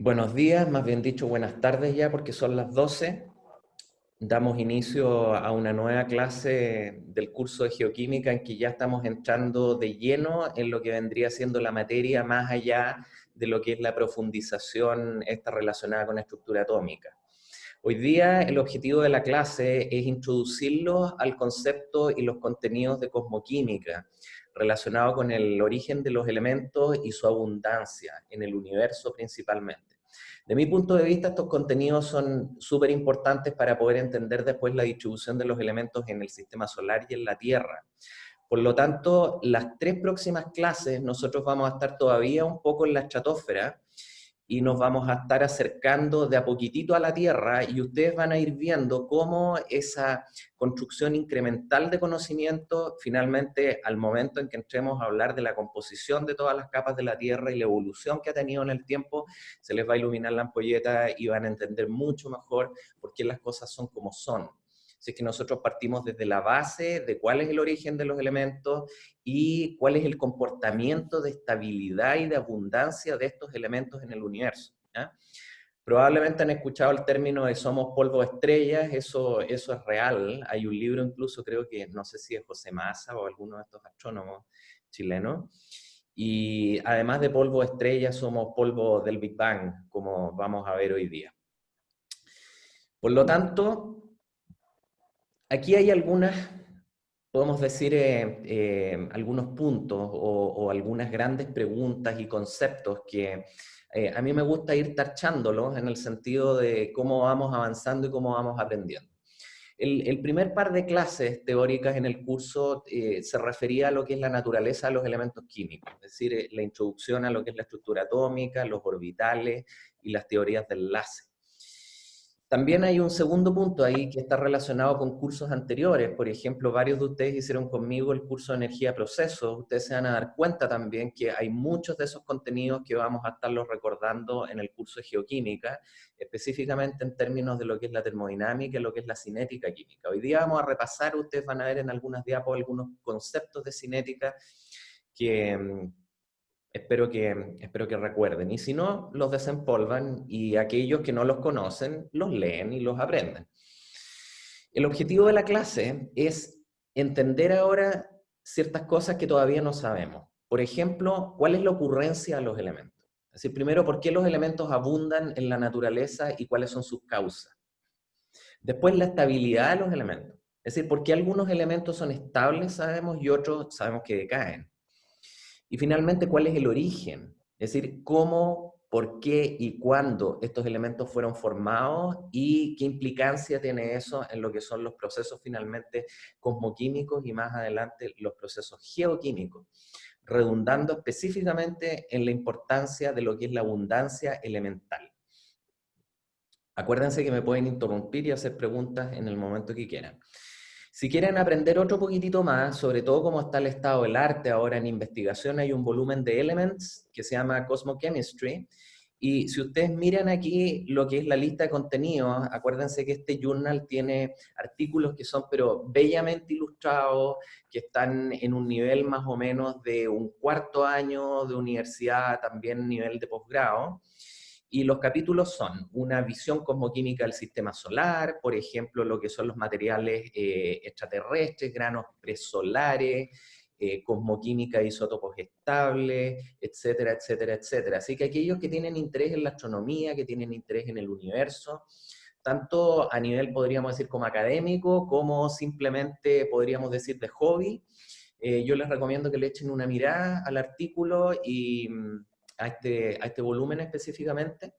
Buenos días, más bien dicho buenas tardes ya porque son las 12. Damos inicio a una nueva clase del curso de geoquímica en que ya estamos entrando de lleno en lo que vendría siendo la materia más allá de lo que es la profundización esta relacionada con la estructura atómica. Hoy día el objetivo de la clase es introducirlos al concepto y los contenidos de cosmoquímica relacionado con el origen de los elementos y su abundancia en el universo principalmente. De mi punto de vista, estos contenidos son súper importantes para poder entender después la distribución de los elementos en el sistema solar y en la Tierra. Por lo tanto, las tres próximas clases nosotros vamos a estar todavía un poco en la estratosfera y nos vamos a estar acercando de a poquitito a la Tierra y ustedes van a ir viendo cómo esa construcción incremental de conocimiento, finalmente al momento en que entremos a hablar de la composición de todas las capas de la Tierra y la evolución que ha tenido en el tiempo, se les va a iluminar la ampolleta y van a entender mucho mejor por qué las cosas son como son. Así que nosotros partimos desde la base de cuál es el origen de los elementos y cuál es el comportamiento de estabilidad y de abundancia de estos elementos en el universo. ¿Ya? Probablemente han escuchado el término de somos polvo de estrellas, eso es real. Hay un libro incluso, creo que, no sé si es José Massa o alguno de estos astrónomos chilenos. Y además de polvo de estrellas, somos polvo del Big Bang, como vamos a ver hoy día. Por lo tanto, aquí hay algunas, podemos decir, algunos puntos o algunas grandes preguntas y conceptos que a mí me gusta ir tachándolos en el sentido de cómo vamos avanzando y cómo vamos aprendiendo. El primer par de clases teóricas en el curso se refería a lo que es la naturaleza de los elementos químicos, es decir, la introducción a lo que es la estructura atómica, los orbitales y las teorías del enlace. También hay un segundo punto ahí que está relacionado con cursos anteriores. Por ejemplo, varios de ustedes hicieron conmigo el curso de energía procesos. Ustedes se van a dar cuenta también que hay muchos de esos contenidos que vamos a estarlos recordando en el curso de geoquímica, específicamente en términos de lo que es la termodinámica y lo que es la cinética química. Hoy día vamos a repasar, ustedes van a ver en algunas diapos algunos conceptos de cinética que espero que recuerden. Y si no, los desempolvan y aquellos que no los conocen, los leen y los aprenden. El objetivo de la clase es entender ahora ciertas cosas que todavía no sabemos. Por ejemplo, ¿cuál es la ocurrencia de los elementos? Es decir, primero, ¿por qué los elementos abundan en la naturaleza y cuáles son sus causas? Después, la estabilidad de los elementos. Es decir, ¿por qué algunos elementos son estables, sabemos, y otros sabemos que decaen? Y finalmente, ¿cuál es el origen? Es decir, cómo, por qué y cuándo estos elementos fueron formados y qué implicancia tiene eso en lo que son los procesos finalmente cosmoquímicos y más adelante los procesos geoquímicos, redundando específicamente en la importancia de lo que es la abundancia elemental. Acuérdense que me pueden interrumpir y hacer preguntas en el momento que quieran. Si quieren aprender otro poquitito más, sobre todo cómo está el estado del arte ahora en investigación, hay un volumen de Elements que se llama Cosmochemistry. Y si ustedes miran aquí lo que es la lista de contenidos, acuérdense que este journal tiene artículos que son pero bellamente ilustrados, que están en un nivel más o menos de un cuarto año de universidad, también nivel de posgrado. Y los capítulos son una visión cosmoquímica del sistema solar, por ejemplo, lo que son los materiales extraterrestres, granos presolares, cosmoquímica de isótopos estables, etcétera, etcétera, etcétera. Así que aquellos que tienen interés en la astronomía, que tienen interés en el universo, tanto a nivel, podríamos decir, como académico, como simplemente, podríamos decir, de hobby, yo les recomiendo que le echen una mirada al artículo y a este volumen específicamente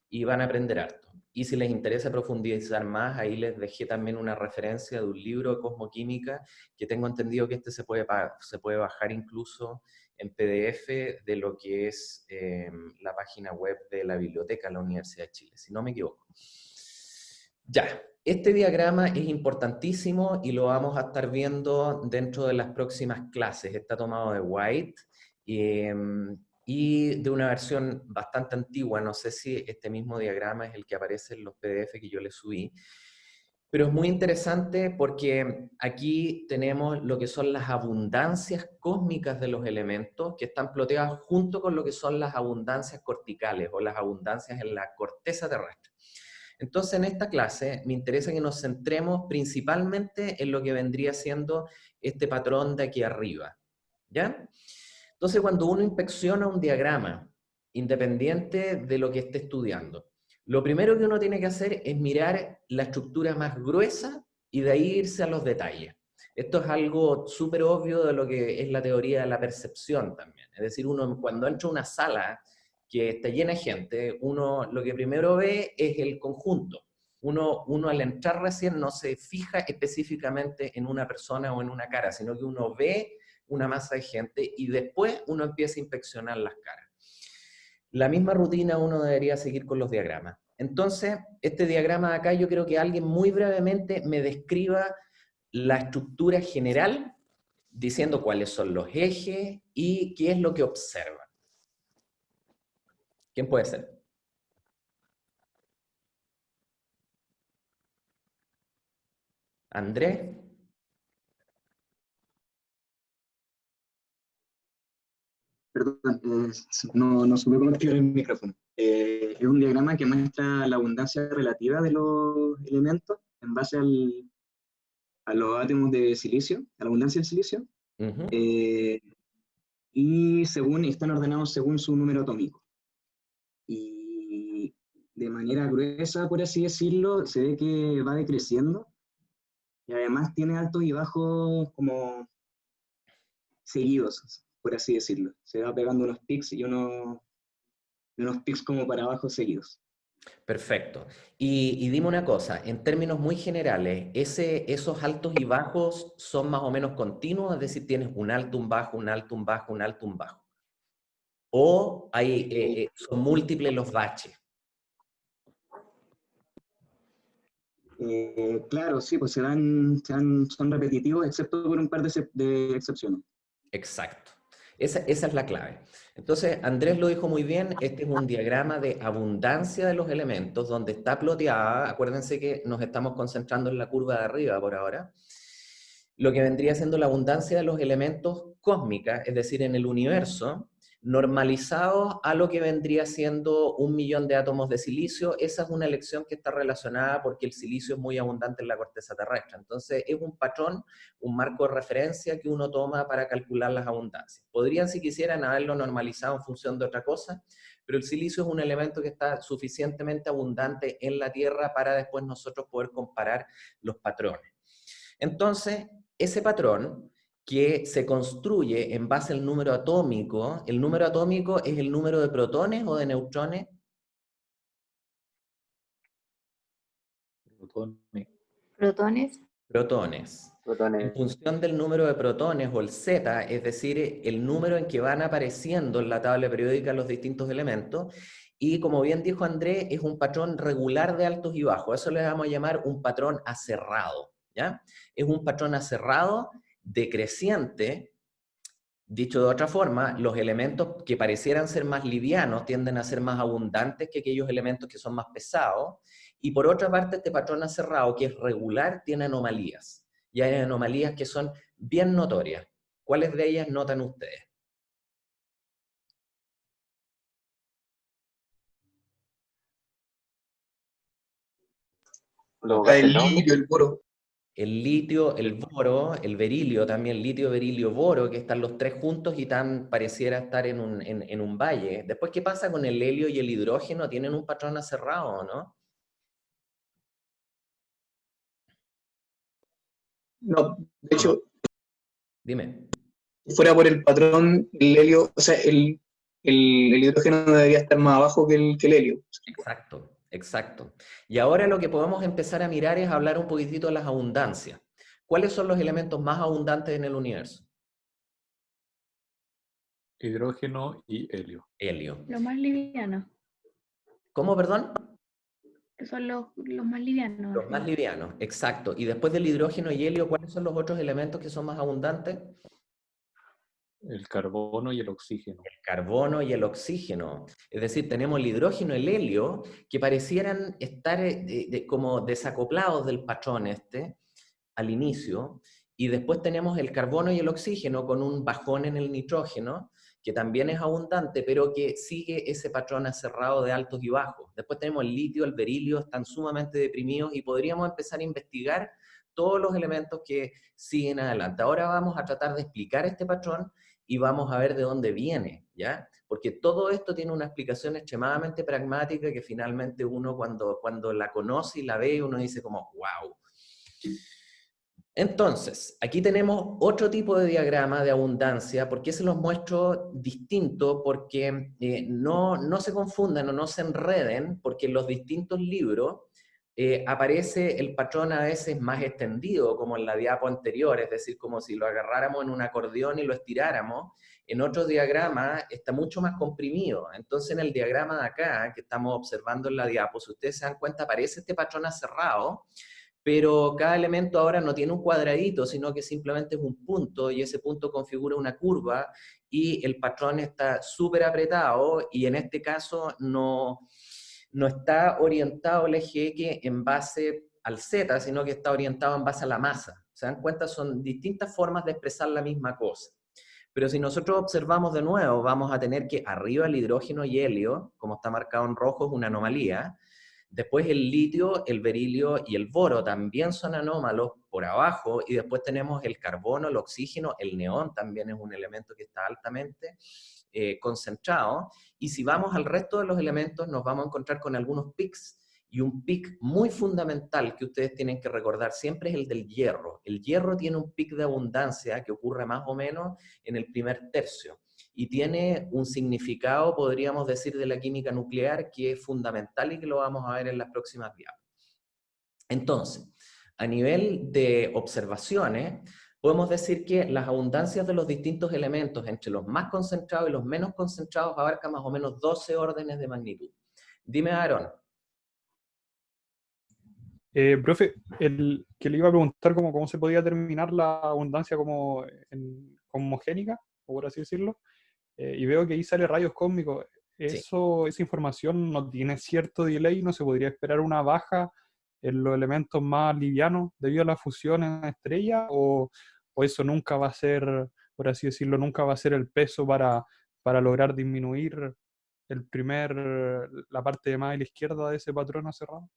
y van a aprender harto. Y si les interesa profundizar más, ahí les dejé también una referencia de un libro de cosmoquímica que tengo entendido que este se puede bajar incluso en PDF de lo que es la página web de la biblioteca de la Universidad de Chile, si no me equivoco. Ya, este diagrama es importantísimo y lo vamos a estar viendo dentro de las próximas clases. Está tomado de White y de una versión bastante antigua. No sé si este mismo diagrama es el que aparece en los PDF que yo les subí. Pero es muy interesante porque aquí tenemos lo que son las abundancias cósmicas de los elementos que están ploteadas junto con lo que son las abundancias corticales o las abundancias en la corteza terrestre. Entonces, en esta clase me interesa que nos centremos principalmente en lo que vendría siendo este patrón de aquí arriba, ¿ya? Entonces, cuando uno inspecciona un diagrama, independiente de lo que esté estudiando, lo primero que uno tiene que hacer es mirar la estructura más gruesa y de ahí irse a los detalles. Esto es algo súper obvio de lo que es la teoría de la percepción también. Es decir, uno cuando entra a una sala que está llena de gente, uno lo que primero ve es el conjunto. Uno al entrar recién no se fija específicamente en una persona o en una cara, sino que uno ve una masa de gente y después uno empieza a inspeccionar las caras. La misma rutina uno debería seguir con los diagramas. Entonces, este diagrama de acá yo creo que alguien muy brevemente me describa la estructura general, diciendo cuáles son los ejes y qué es lo que observan. ¿Quién puede ser? ¿Andrés? Perdón, no supe cómo activar el micrófono. Es un diagrama que muestra la abundancia relativa de los elementos en base a los átomos de silicio, a la abundancia de silicio, eh, y están ordenados según su número atómico. Y de manera gruesa, por así decirlo, se ve que va decreciendo, y además tiene altos y bajos como seguidos, por así decirlo. Se va pegando unos pics y unos pics como para abajo seguidos. Perfecto. Y dime una cosa, en términos muy generales, ¿esos altos y bajos son más o menos continuos? Es decir, tienes un alto, un bajo, un alto, un bajo, un alto, un bajo. ¿O son múltiples los baches? Claro, sí, pues son repetitivos, excepto por un par de excepciones. Exacto. Esa es la clave. Entonces, Andrés lo dijo muy bien, este es un diagrama de abundancia de los elementos donde está ploteada, acuérdense que nos estamos concentrando en la curva de arriba por ahora, lo que vendría siendo la abundancia de los elementos cósmica, es decir, en el universo, normalizados a lo que vendría siendo 1.000.000 de átomos de silicio. Esa es una elección que está relacionada porque el silicio es muy abundante en la corteza terrestre. Entonces, es un patrón, un marco de referencia que uno toma para calcular las abundancias. Podrían, si quisieran, haberlo normalizado en función de otra cosa, pero el silicio es un elemento que está suficientemente abundante en la Tierra para después nosotros poder comparar los patrones. Entonces, ese patrón que se construye en base al número atómico, ¿el número atómico es el número de protones o de neutrones? Protones. Protones. Protones. En Protones. función del número de protones o el Z, es decir, el número en que van apareciendo en la tabla periódica los distintos elementos, y como bien dijo Andrés, es un patrón regular de altos y bajos. Eso le vamos a llamar un patrón aserrado, ¿ya? Es un patrón aserrado decreciente. Dicho de otra forma, los elementos que parecieran ser más livianos tienden a ser más abundantes que aquellos elementos que son más pesados. Y por otra parte, este patrón aserrado, que es regular, tiene anomalías. Y hay anomalías que son bien notorias. ¿Cuáles de ellas notan ustedes? El litio, el boro. El litio, el boro, el berilio también, litio, berilio, boro, que están los tres juntos y tan pareciera estar en un valle. Después, ¿qué pasa con el helio y el hidrógeno? ¿Tienen un patrón aserrado, no? No, de hecho, Dime. si fuera por el patrón, el helio, o sea, el hidrógeno debería estar más abajo que el helio. Exacto, exacto. Y ahora lo que podemos empezar a mirar es hablar un poquitito de las abundancias. ¿Cuáles son los elementos más abundantes en el universo? Hidrógeno y helio. Helio. Los más livianos. ¿Cómo, perdón? Que son los más livianos. Los más livianos, exacto. Y después del hidrógeno y helio, ¿cuáles son los otros elementos que son más abundantes? El carbono y el oxígeno. El carbono y el oxígeno. Es decir, tenemos el hidrógeno y el helio que parecieran estar como desacoplados del patrón este al inicio, y después tenemos el carbono y el oxígeno con un bajón en el nitrógeno, que también es abundante, pero que sigue ese patrón acerrado de altos y bajos. Después tenemos el litio, el berilio, están sumamente deprimidos y podríamos empezar a investigar todos los elementos que siguen adelante. Ahora vamos a tratar de explicar este patrón y vamos a ver de dónde viene, ¿ya? Porque todo esto tiene una explicación extremadamente pragmática que finalmente uno cuando la conoce y la ve, uno dice como, wow. Entonces, aquí tenemos otro tipo de diagrama de abundancia. ¿Por qué se los muestro distinto? Porque no se confundan o no se enreden, porque en los distintos libros aparece el patrón a veces más extendido, como en la diapo anterior, es decir, como si lo agarráramos en un acordeón y lo estiráramos. En otros diagramas está mucho más comprimido. Entonces, en el diagrama de acá, que estamos observando en la diapo, si ustedes se dan cuenta, aparece este patrón acerrado, pero cada elemento ahora no tiene un cuadradito, sino que simplemente es un punto, y ese punto configura una curva, y el patrón está súper apretado, y en este caso no está orientado el eje X en base al Z, sino que está orientado en base a la masa. ¿Se dan cuenta? Son distintas formas de expresar la misma cosa. Pero si nosotros observamos de nuevo, vamos a tener que arriba el hidrógeno y helio, como está marcado en rojo, es una anomalía. Después el litio, el berilio y el boro también son anómalos por abajo, y después tenemos el carbono, el oxígeno, el neón también es un elemento que está altamente concentrado, y si vamos al resto de los elementos nos vamos a encontrar con algunos pics, y un pic muy fundamental que ustedes tienen que recordar siempre es el del hierro. El hierro tiene un pic de abundancia que ocurre más o menos en el primer tercio, y tiene un significado, podríamos decir, de la química nuclear que es fundamental y que lo vamos a ver en las próximas diapositivas. Entonces, a nivel de observaciones, podemos decir que las abundancias de los distintos elementos entre los más concentrados y los menos concentrados abarcan más o menos 12 órdenes de magnitud. Dime, Aaron. Profe, que le iba a preguntar cómo se podía determinar la abundancia como homogénica, o por así decirlo, y veo que ahí sale rayos cósmicos. Sí. Esa información no tiene cierto delay, no se podría esperar una baja en los elementos más livianos debido a la fusión en estrella, o eso nunca va a ser, por así decirlo, nunca va a ser el peso para lograr disminuir la parte más a la izquierda de ese patrón cerrado.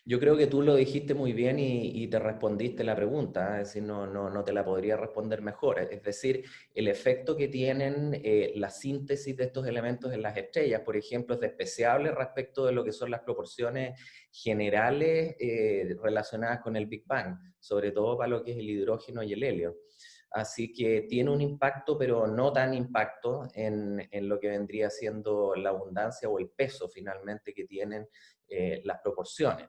Yo creo que tú lo dijiste muy bien y te respondiste la pregunta, es decir, no te la podría responder mejor. Es decir, el efecto que tienen la síntesis de estos elementos en las estrellas, por ejemplo, es despreciable respecto de lo que son las proporciones generales relacionadas con el Big Bang, sobre todo para lo que es el hidrógeno y el helio. Así que tiene un impacto, pero no tan impacto en lo que vendría siendo la abundancia o el peso finalmente que tienen las proporciones.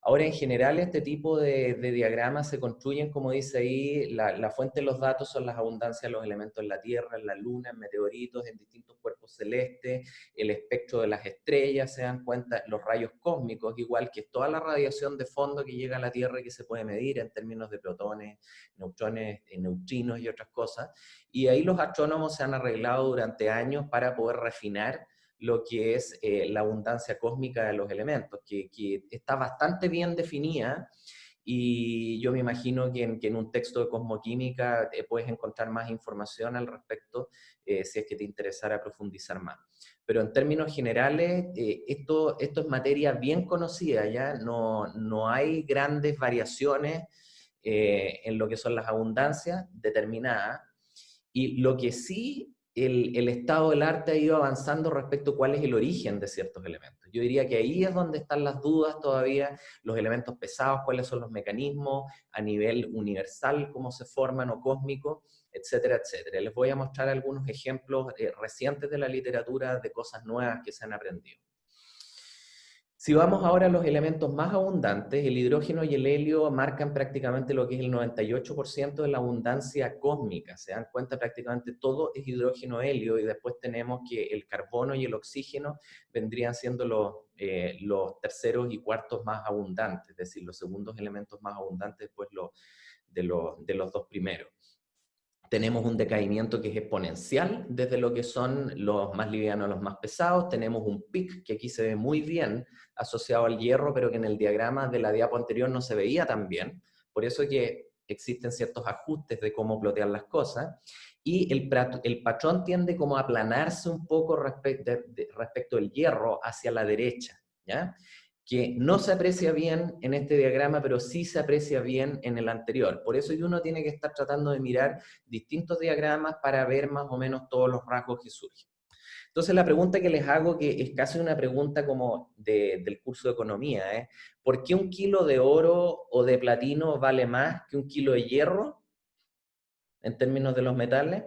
Ahora, en general, este tipo de diagramas se construyen, como dice ahí, la fuente de los datos son las abundancias de los elementos en la Tierra, en la Luna, en meteoritos, en distintos cuerpos celestes, el espectro de las estrellas, se dan cuenta, los rayos cósmicos, igual que toda la radiación de fondo que llega a la Tierra y que se puede medir en términos de protones, neutrones, neutrinos y otras cosas. Y ahí los astrónomos se han arreglado durante años para poder refinar lo que es la abundancia cósmica de los elementos, que está bastante bien definida, y yo me imagino que en un texto de cosmoquímica puedes encontrar más información al respecto si es que te interesara profundizar más. Pero en términos generales, esto es materia bien conocida, ¿ya? No hay grandes variaciones en lo que son las abundancias determinadas, y lo que sí, el estado del arte ha ido avanzando respecto a cuál es el origen de ciertos elementos. Yo diría que ahí es donde están las dudas todavía, los elementos pesados, cuáles son los mecanismos a nivel universal, cómo se forman o cósmico, etcétera, etcétera. Les voy a mostrar algunos ejemplos recientes de la literatura de cosas nuevas que se han aprendido. Si vamos ahora a los elementos más abundantes, el hidrógeno y el helio marcan prácticamente lo que es el 98% de la abundancia cósmica. Se dan cuenta, prácticamente todo es hidrógeno-helio, y después tenemos que el carbono y el oxígeno vendrían siendo los terceros y cuartos más abundantes, es decir, los segundos elementos más abundantes después de los dos primeros. tenemos un decaimiento que es exponencial desde lo que son los más livianos a los más pesados. Tenemos un pic que aquí se ve muy bien asociado al hierro, pero que en el diagrama de la diapo anterior no se veía tan bien. Por eso que existen ciertos ajustes de cómo plotear las cosas. Y el patrón tiende como a aplanarse un poco respecto del hierro hacia la derecha, ¿ya? Que no se aprecia bien en este diagrama, pero sí se aprecia bien en el anterior. Por eso uno tiene que estar tratando de mirar distintos diagramas para ver más o menos todos los rasgos que surgen. Entonces la pregunta que les hago, que es casi una pregunta como del curso de economía, es ¿por qué 1 kilo de oro o de platino vale más que 1 kilo de hierro en términos de los metales?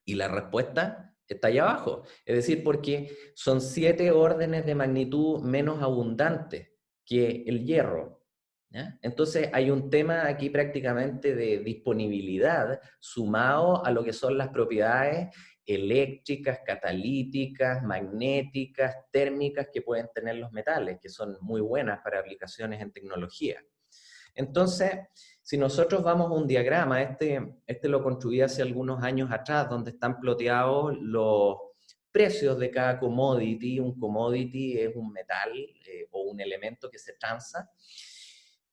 Y la respuesta está allá abajo. Es decir, porque son 7 órdenes de magnitud menos abundantes que el hierro, ¿ya? Entonces hay un tema aquí prácticamente de disponibilidad sumado a lo que son las propiedades eléctricas, catalíticas, magnéticas, térmicas que pueden tener los metales, que son muy buenas para aplicaciones en tecnología. Entonces, si nosotros vamos a un diagrama, este lo construí hace algunos años atrás, donde están ploteados los precios de cada commodity. Un commodity es un metal o un elemento que se transa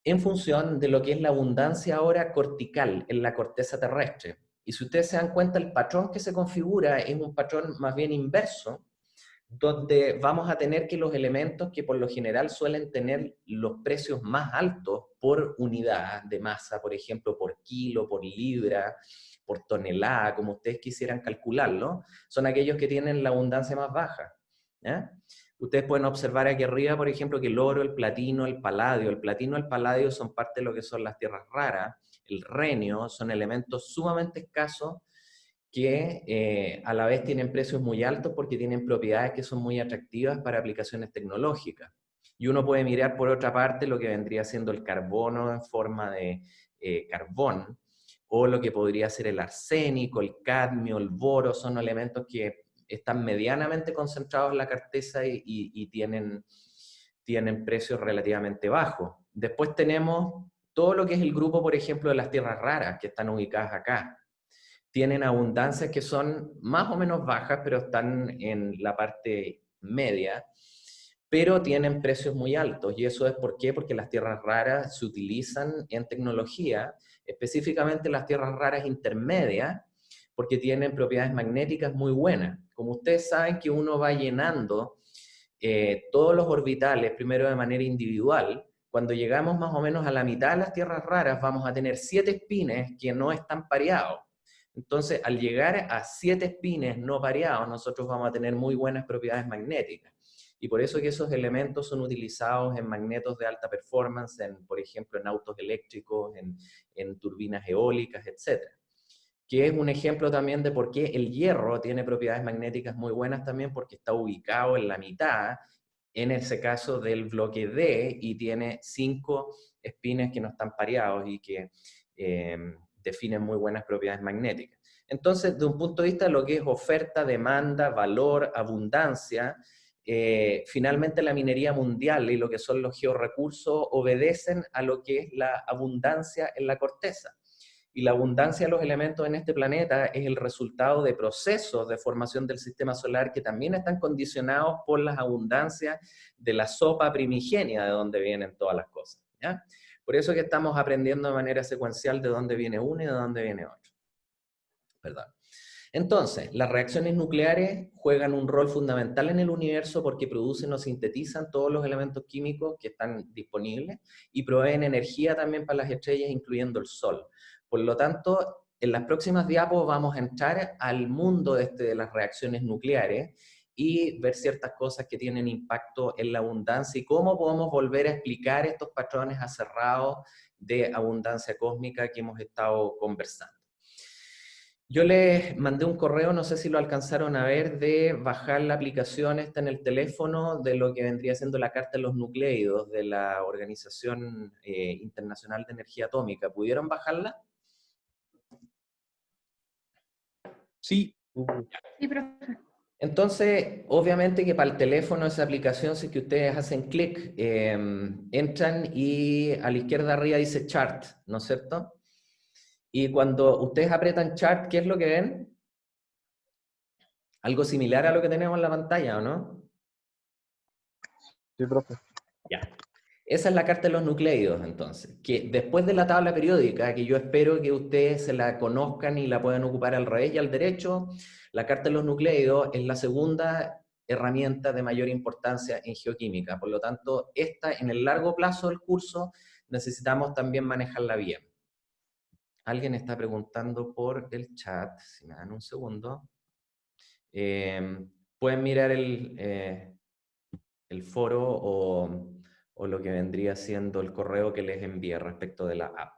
en función de lo que es la abundancia ahora cortical en la corteza terrestre. Y si ustedes se dan cuenta, el patrón que se configura es un patrón más bien inverso, donde vamos a tener que los elementos que por lo general suelen tener los precios más altos por unidad de masa, por ejemplo, por kilo, por libra, por tonelada, como ustedes quisieran calcularlo, son aquellos que tienen la abundancia más baja, ¿ya? Ustedes pueden observar aquí arriba, por ejemplo, que el oro, el platino, el paladio son parte de lo que son las tierras raras, el renio son elementos sumamente escasos que a la vez tienen precios muy altos porque tienen propiedades que son muy atractivas para aplicaciones tecnológicas. Y uno puede mirar por otra parte lo que vendría siendo el carbono en forma de carbón, o lo que podría ser el arsénico, el cadmio, el boro, son elementos que están medianamente concentrados en la corteza y tienen precios relativamente bajos. Después tenemos todo lo que es el grupo, por ejemplo, de las tierras raras, que están ubicadas acá. Tienen abundancias que son más o menos bajas, pero están en la parte media, pero tienen precios muy altos. ¿Y eso es por qué? Porque las tierras raras se utilizan en tecnología, específicamente las tierras raras intermedias, porque tienen propiedades magnéticas muy buenas. Como ustedes saben que uno va llenando todos los orbitales, primero de manera individual. Cuando llegamos más o menos a la mitad de las tierras raras, vamos a tener 7 espines que no están pareados. Entonces, al llegar a 7 espines no pareados, nosotros vamos a tener muy buenas propiedades magnéticas. Y por eso que esos elementos son utilizados en magnetos de alta performance, por ejemplo, en autos eléctricos, en turbinas eólicas, etc. Que es un ejemplo también de por qué el hierro tiene propiedades magnéticas muy buenas también, porque está ubicado en la mitad, en ese caso del bloque D, y tiene 5 espines que no están pareados y que definen muy buenas propiedades magnéticas. Entonces, de un punto de vista de lo que es oferta, demanda, valor, abundancia, finalmente la minería mundial y lo que son los georrecursos obedecen a lo que es la abundancia en la corteza. Y la abundancia de los elementos en este planeta es el resultado de procesos de formación del sistema solar que también están condicionados por las abundancias de la sopa primigenia de donde vienen todas las cosas, ¿ya? Por eso que estamos aprendiendo de manera secuencial de dónde viene uno y de dónde viene otro. Perdón. Entonces, las reacciones nucleares juegan un rol fundamental en el universo porque producen o sintetizan todos los elementos químicos que están disponibles y proveen energía también para las estrellas, incluyendo el Sol. Por lo tanto, en las próximas diapos vamos a entrar al mundo de las reacciones nucleares y ver ciertas cosas que tienen impacto en la abundancia y cómo podemos volver a explicar estos patrones aserrados de abundancia cósmica que hemos estado conversando. Yo les mandé un correo, no sé si lo alcanzaron a ver, de bajar la aplicación esta en el teléfono de lo que vendría siendo la Carta de los Nucléidos de la Organización Internacional de Energía Atómica. ¿Pudieron bajarla? Sí. Sí, profe. Entonces, obviamente que para el teléfono esa aplicación, si que ustedes hacen clic, entran y a la izquierda arriba dice Chart, ¿no es cierto? Y cuando ustedes aprietan Chart, ¿qué es lo que ven? Algo similar a lo que tenemos en la pantalla, ¿o no? Sí, profe. Ya. Esa es la carta de los nucleidos, entonces, que después de la tabla periódica, que yo espero que ustedes se la conozcan y la puedan ocupar al revés y al derecho, la carta de los nucleidos es la segunda herramienta de mayor importancia en geoquímica. Por lo tanto, esta en el largo plazo del curso necesitamos también manejarla bien. Alguien está preguntando por el chat, si me dan un segundo. Pueden mirar el foro o lo que vendría siendo el correo que les envié respecto de la app.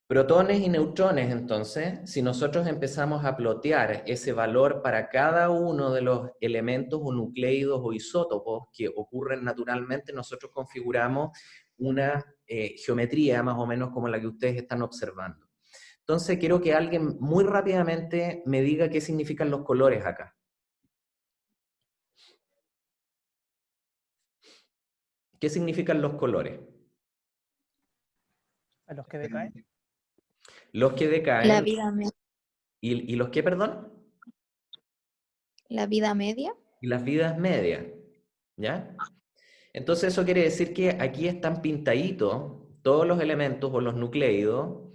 Protones y neutrones, entonces, si nosotros empezamos a plotear ese valor para cada uno de los elementos o nucleidos o isótopos que ocurren naturalmente, nosotros configuramos una geometría más o menos como la que ustedes están observando. Entonces, quiero que alguien muy rápidamente me diga qué significan los colores acá. ¿Qué significan los colores? ¿A los que decaen? Los que decaen. La vida media. ¿Y los qué, perdón? La vida media. Y las vidas medias, ¿ya? Entonces eso quiere decir que aquí están pintaditos todos los elementos o los nucleidos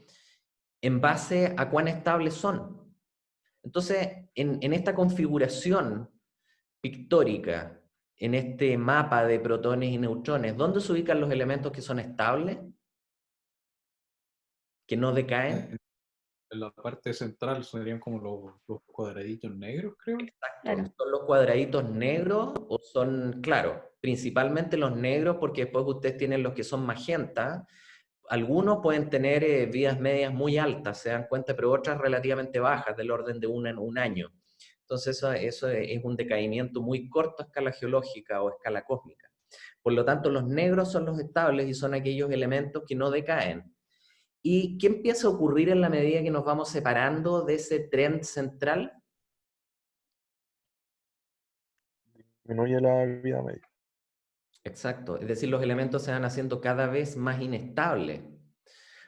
en base a cuán estables son. Entonces, en esta configuración pictórica, en este mapa de protones y neutrones, ¿dónde se ubican los elementos que son estables? ¿Que no decaen? En la parte central serían como los cuadraditos negros, creo. Exacto. Claro. ¿Son los cuadraditos negros o son, claro, principalmente los negros, porque después ustedes tienen los que son magenta? Algunos pueden tener vidas medias muy altas, se dan cuenta, pero otras relativamente bajas, del orden de una en un año. Entonces eso es un decaimiento muy corto a escala geológica o a escala cósmica. Por lo tanto, los negros son los estables y son aquellos elementos que no decaen. ¿Y qué empieza a ocurrir en la medida que nos vamos separando de ese trend central? Disminuye la vida media. Exacto, es decir, los elementos se van haciendo cada vez más inestables.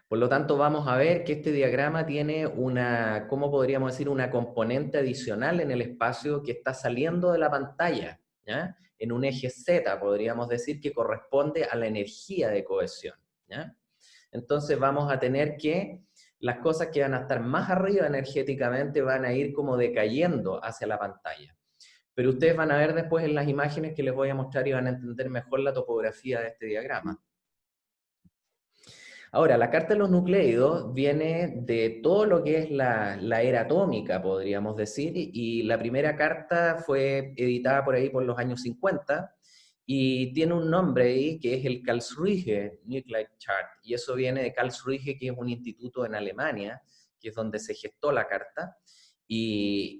Por lo tanto, vamos a ver que este diagrama tiene una, ¿cómo podríamos decir? Una componente adicional en el espacio que está saliendo de la pantalla, ¿ya? En un eje Z, podríamos decir, que corresponde a la energía de cohesión, ¿ya? Entonces vamos a tener que las cosas que van a estar más arriba energéticamente van a ir como decayendo hacia la pantalla. Pero ustedes van a ver después en las imágenes que les voy a mostrar y van a entender mejor la topografía de este diagrama. Ahora, la carta de los nucleidos viene de todo lo que es la era atómica, podríamos decir, y la primera carta fue editada por ahí por los años 50, y tiene un nombre ahí que es el Karlsruhe Nuclide Chart, y eso viene de Karlsruhe, que es un instituto en Alemania, que es donde se gestó la carta, y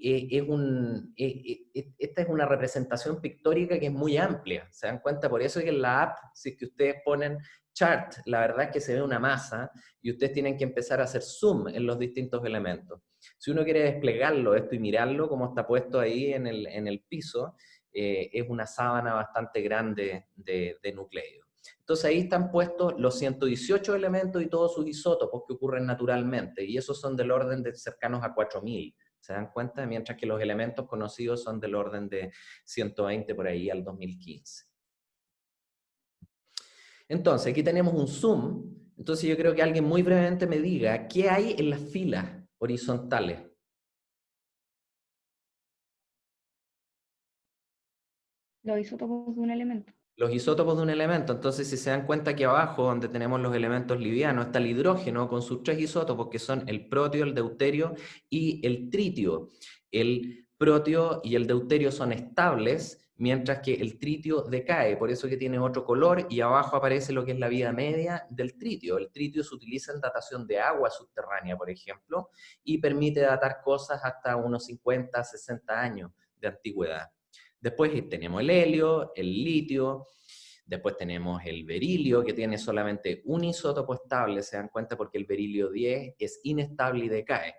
esta es una representación pictórica que es muy amplia, ¿se dan cuenta? Por eso es que en la app, si es que ustedes ponen chart, la verdad es que se ve una masa, y ustedes tienen que empezar a hacer zoom en los distintos elementos. Si uno quiere desplegarlo esto y mirarlo como está puesto ahí en el piso, es una sábana bastante grande de nucleidos. Entonces ahí están puestos los 118 elementos y todos sus isótopos que ocurren naturalmente, y esos son del orden de cercanos a 4000, ¿se dan cuenta? Mientras que los elementos conocidos son del orden de 120 por ahí al 2015. Entonces, aquí tenemos un zoom, entonces yo creo que alguien muy brevemente me diga qué hay en las filas horizontales. Los isótopos de un elemento. Los isótopos de un elemento. Entonces, si se dan cuenta aquí abajo, donde tenemos los elementos livianos, está el hidrógeno con sus 3 isótopos, que son el protio, el deuterio y el tritio. El protio y el deuterio son estables, mientras que el tritio decae, por eso que tiene otro color, y abajo aparece lo que es la vida media del tritio. El tritio se utiliza en datación de agua subterránea, por ejemplo, y permite datar cosas hasta unos 50, 60 años de antigüedad. Después tenemos el helio, el litio, después tenemos el berilio, que tiene solamente un isótopo estable, se dan cuenta, porque el berilio 10 es inestable y decae.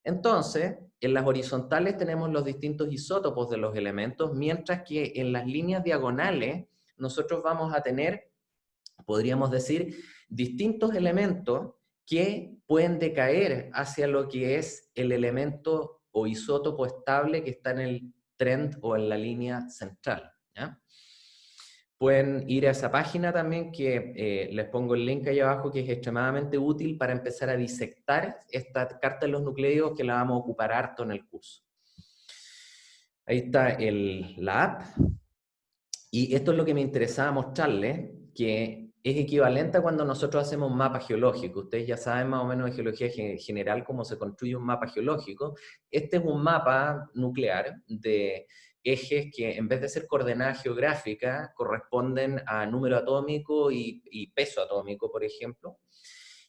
Entonces, en las horizontales tenemos los distintos isótopos de los elementos, mientras que en las líneas diagonales nosotros vamos a tener, podríamos decir, distintos elementos que pueden decaer hacia lo que es el elemento o isótopo estable que está en el trend o en la línea central, ¿ya? Pueden ir a esa página también, que les pongo el link ahí abajo, que es extremadamente útil para empezar a disectar esta carta de los nucleidos, que la vamos a ocupar harto en el curso. Ahí está la app. Y esto es lo que me interesaba mostrarles, que es equivalente a cuando nosotros hacemos un mapa geológico. Ustedes ya saben más o menos de geología general cómo se construye un mapa geológico. Este es un mapa nuclear de ejes que, en vez de ser coordenadas geográficas, corresponden a número atómico y peso atómico, por ejemplo.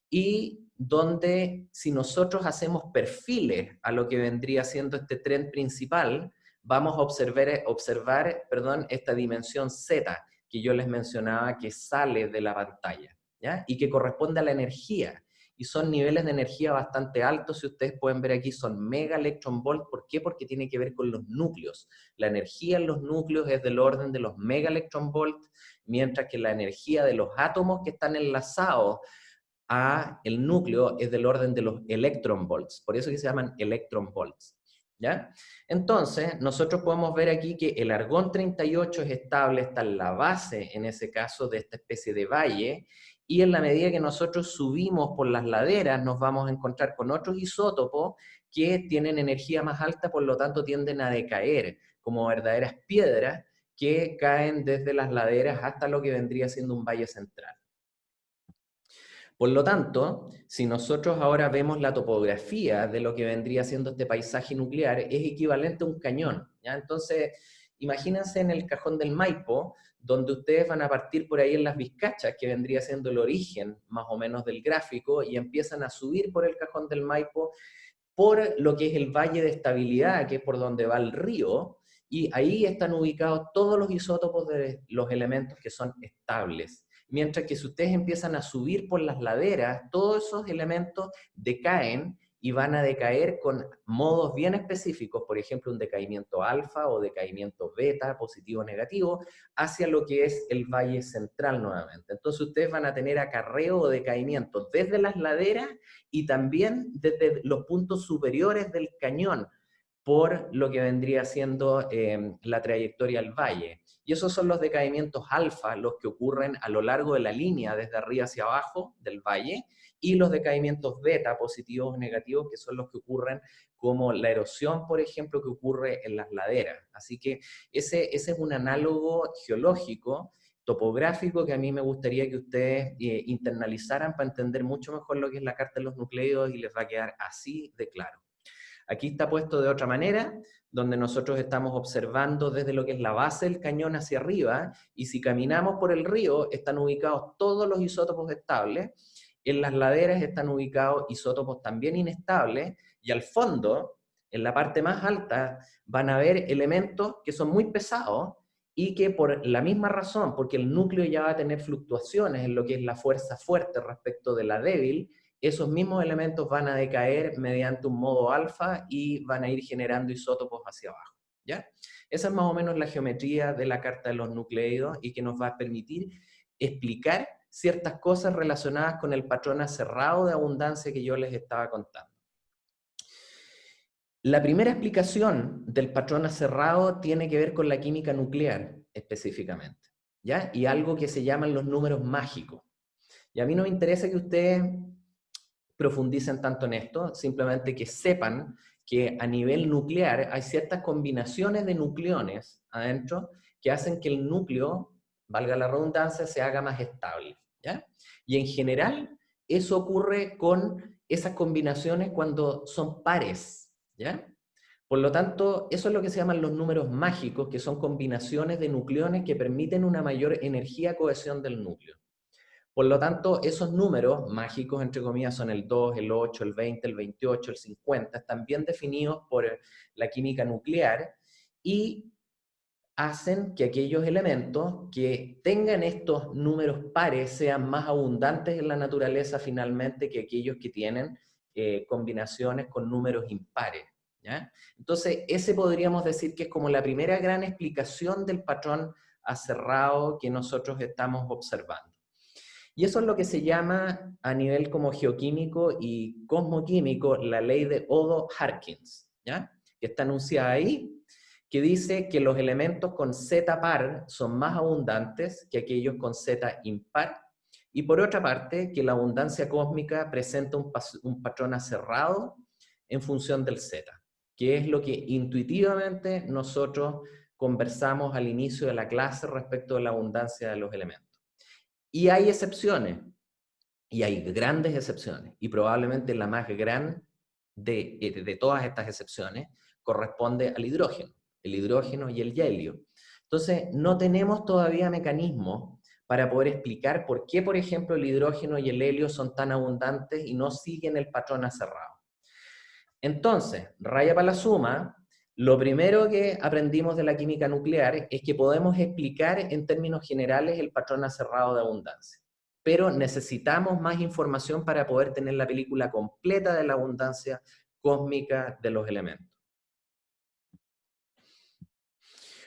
Y donde, si nosotros hacemos perfiles a lo que vendría siendo este trend principal, vamos a observar esta dimensión Z que yo les mencionaba, que sale de la pantalla, ¿ya? Y que corresponde a la energía. Y son niveles de energía bastante altos. Si ustedes pueden ver aquí, son mega electron volt. ¿Por qué? Porque tiene que ver con los núcleos. La energía en los núcleos es del orden de los mega electron volt, mientras que la energía de los átomos que están enlazados a el núcleo es del orden de los electron volts. Por eso que se llaman electron volts, ¿ya? Entonces, nosotros podemos ver aquí que el argón 38 es estable, está en la base, en ese caso, de esta especie de valle, y en la medida que nosotros subimos por las laderas, nos vamos a encontrar con otros isótopos que tienen energía más alta, por lo tanto tienden a decaer como verdaderas piedras que caen desde las laderas hasta lo que vendría siendo un valle central. Por lo tanto, si nosotros ahora vemos la topografía de lo que vendría siendo este paisaje nuclear, es equivalente a un cañón, ¿ya? Entonces, imagínense en el cajón del Maipo, donde ustedes van a partir por ahí en las Vizcachas, que vendría siendo el origen más o menos del gráfico, y empiezan a subir por el cajón del Maipo, por lo que es el Valle de Estabilidad, que es por donde va el río, y ahí están ubicados todos los isótopos de los elementos que son estables. Mientras que si ustedes empiezan a subir por las laderas, todos esos elementos decaen y van a decaer con modos bien específicos, por ejemplo, un decaimiento alfa o decaimiento beta, positivo o negativo, hacia lo que es el valle central nuevamente. Entonces ustedes van a tener acarreo o decaimiento desde las laderas y también desde los puntos superiores del cañón, por lo que vendría siendo la trayectoria al valle. Y esos son los decaimientos alfa, los que ocurren a lo largo de la línea, desde arriba hacia abajo del valle, y los decaimientos beta, positivos o negativos, que son los que ocurren como la erosión, por ejemplo, que ocurre en las laderas. Así que ese es un análogo geológico, topográfico, que a mí me gustaría que ustedes internalizaran para entender mucho mejor lo que es la carta de los nucleidos, y les va a quedar así de claro. Aquí está puesto de otra manera, donde nosotros estamos observando desde lo que es la base del cañón hacia arriba, y si caminamos por el río, están ubicados todos los isótopos estables, en las laderas están ubicados isótopos también inestables, y al fondo, en la parte más alta, van a haber elementos que son muy pesados, y que por la misma razón, porque el núcleo ya va a tener fluctuaciones en lo que es la fuerza fuerte respecto de la débil, esos mismos elementos van a decaer mediante un modo alfa y van a ir generando isótopos hacia abajo, ¿ya? Esa es más o menos la geometría de la carta de los nucleidos, y que nos va a permitir explicar ciertas cosas relacionadas con el patrón aserrado de abundancia que yo les estaba contando. La primera explicación del patrón aserrado tiene que ver con la química nuclear específicamente, ¿ya? Y algo que se llaman los números mágicos. Y a mí no me interesa que ustedes profundicen tanto en esto, simplemente que sepan que a nivel nuclear hay ciertas combinaciones de nucleones adentro que hacen que el núcleo, valga la redundancia, se haga más estable, ¿ya? Y en general eso ocurre con esas combinaciones cuando son pares, ¿ya? Por lo tanto, eso es lo que se llaman los números mágicos, que son combinaciones de nucleones que permiten una mayor energía cohesión del núcleo. Por lo tanto, esos números mágicos, entre comillas, son el 2, el 8, el 20, el 28, el 50, están bien definidos por la química nuclear, y hacen que aquellos elementos que tengan estos números pares sean más abundantes en la naturaleza finalmente que aquellos que tienen combinaciones con números impares, ¿ya? Entonces, ese podríamos decir que es como la primera gran explicación del patrón aserrado que nosotros estamos observando. Y eso es lo que se llama a nivel como geoquímico y cosmoquímico la ley de Odo-Harkins, ¿ya? Que está anunciada ahí, que dice que los elementos con Z par son más abundantes que aquellos con Z impar, y por otra parte, que la abundancia cósmica presenta un patrón aserrado en función del Z, que es lo que intuitivamente nosotros conversamos al inicio de la clase respecto de la abundancia de los elementos. Y hay excepciones, y hay grandes excepciones, y probablemente la más grande de todas estas excepciones corresponde al hidrógeno, el hidrógeno y el helio. Entonces, no tenemos todavía mecanismos para poder explicar por qué, por ejemplo, el hidrógeno y el helio son tan abundantes y no siguen el patrón aserrado. Entonces, raya para la suma, lo primero que aprendimos de la química nuclear es que podemos explicar en términos generales el patrón aserrado de abundancia, pero necesitamos más información para poder tener la película completa de la abundancia cósmica de los elementos.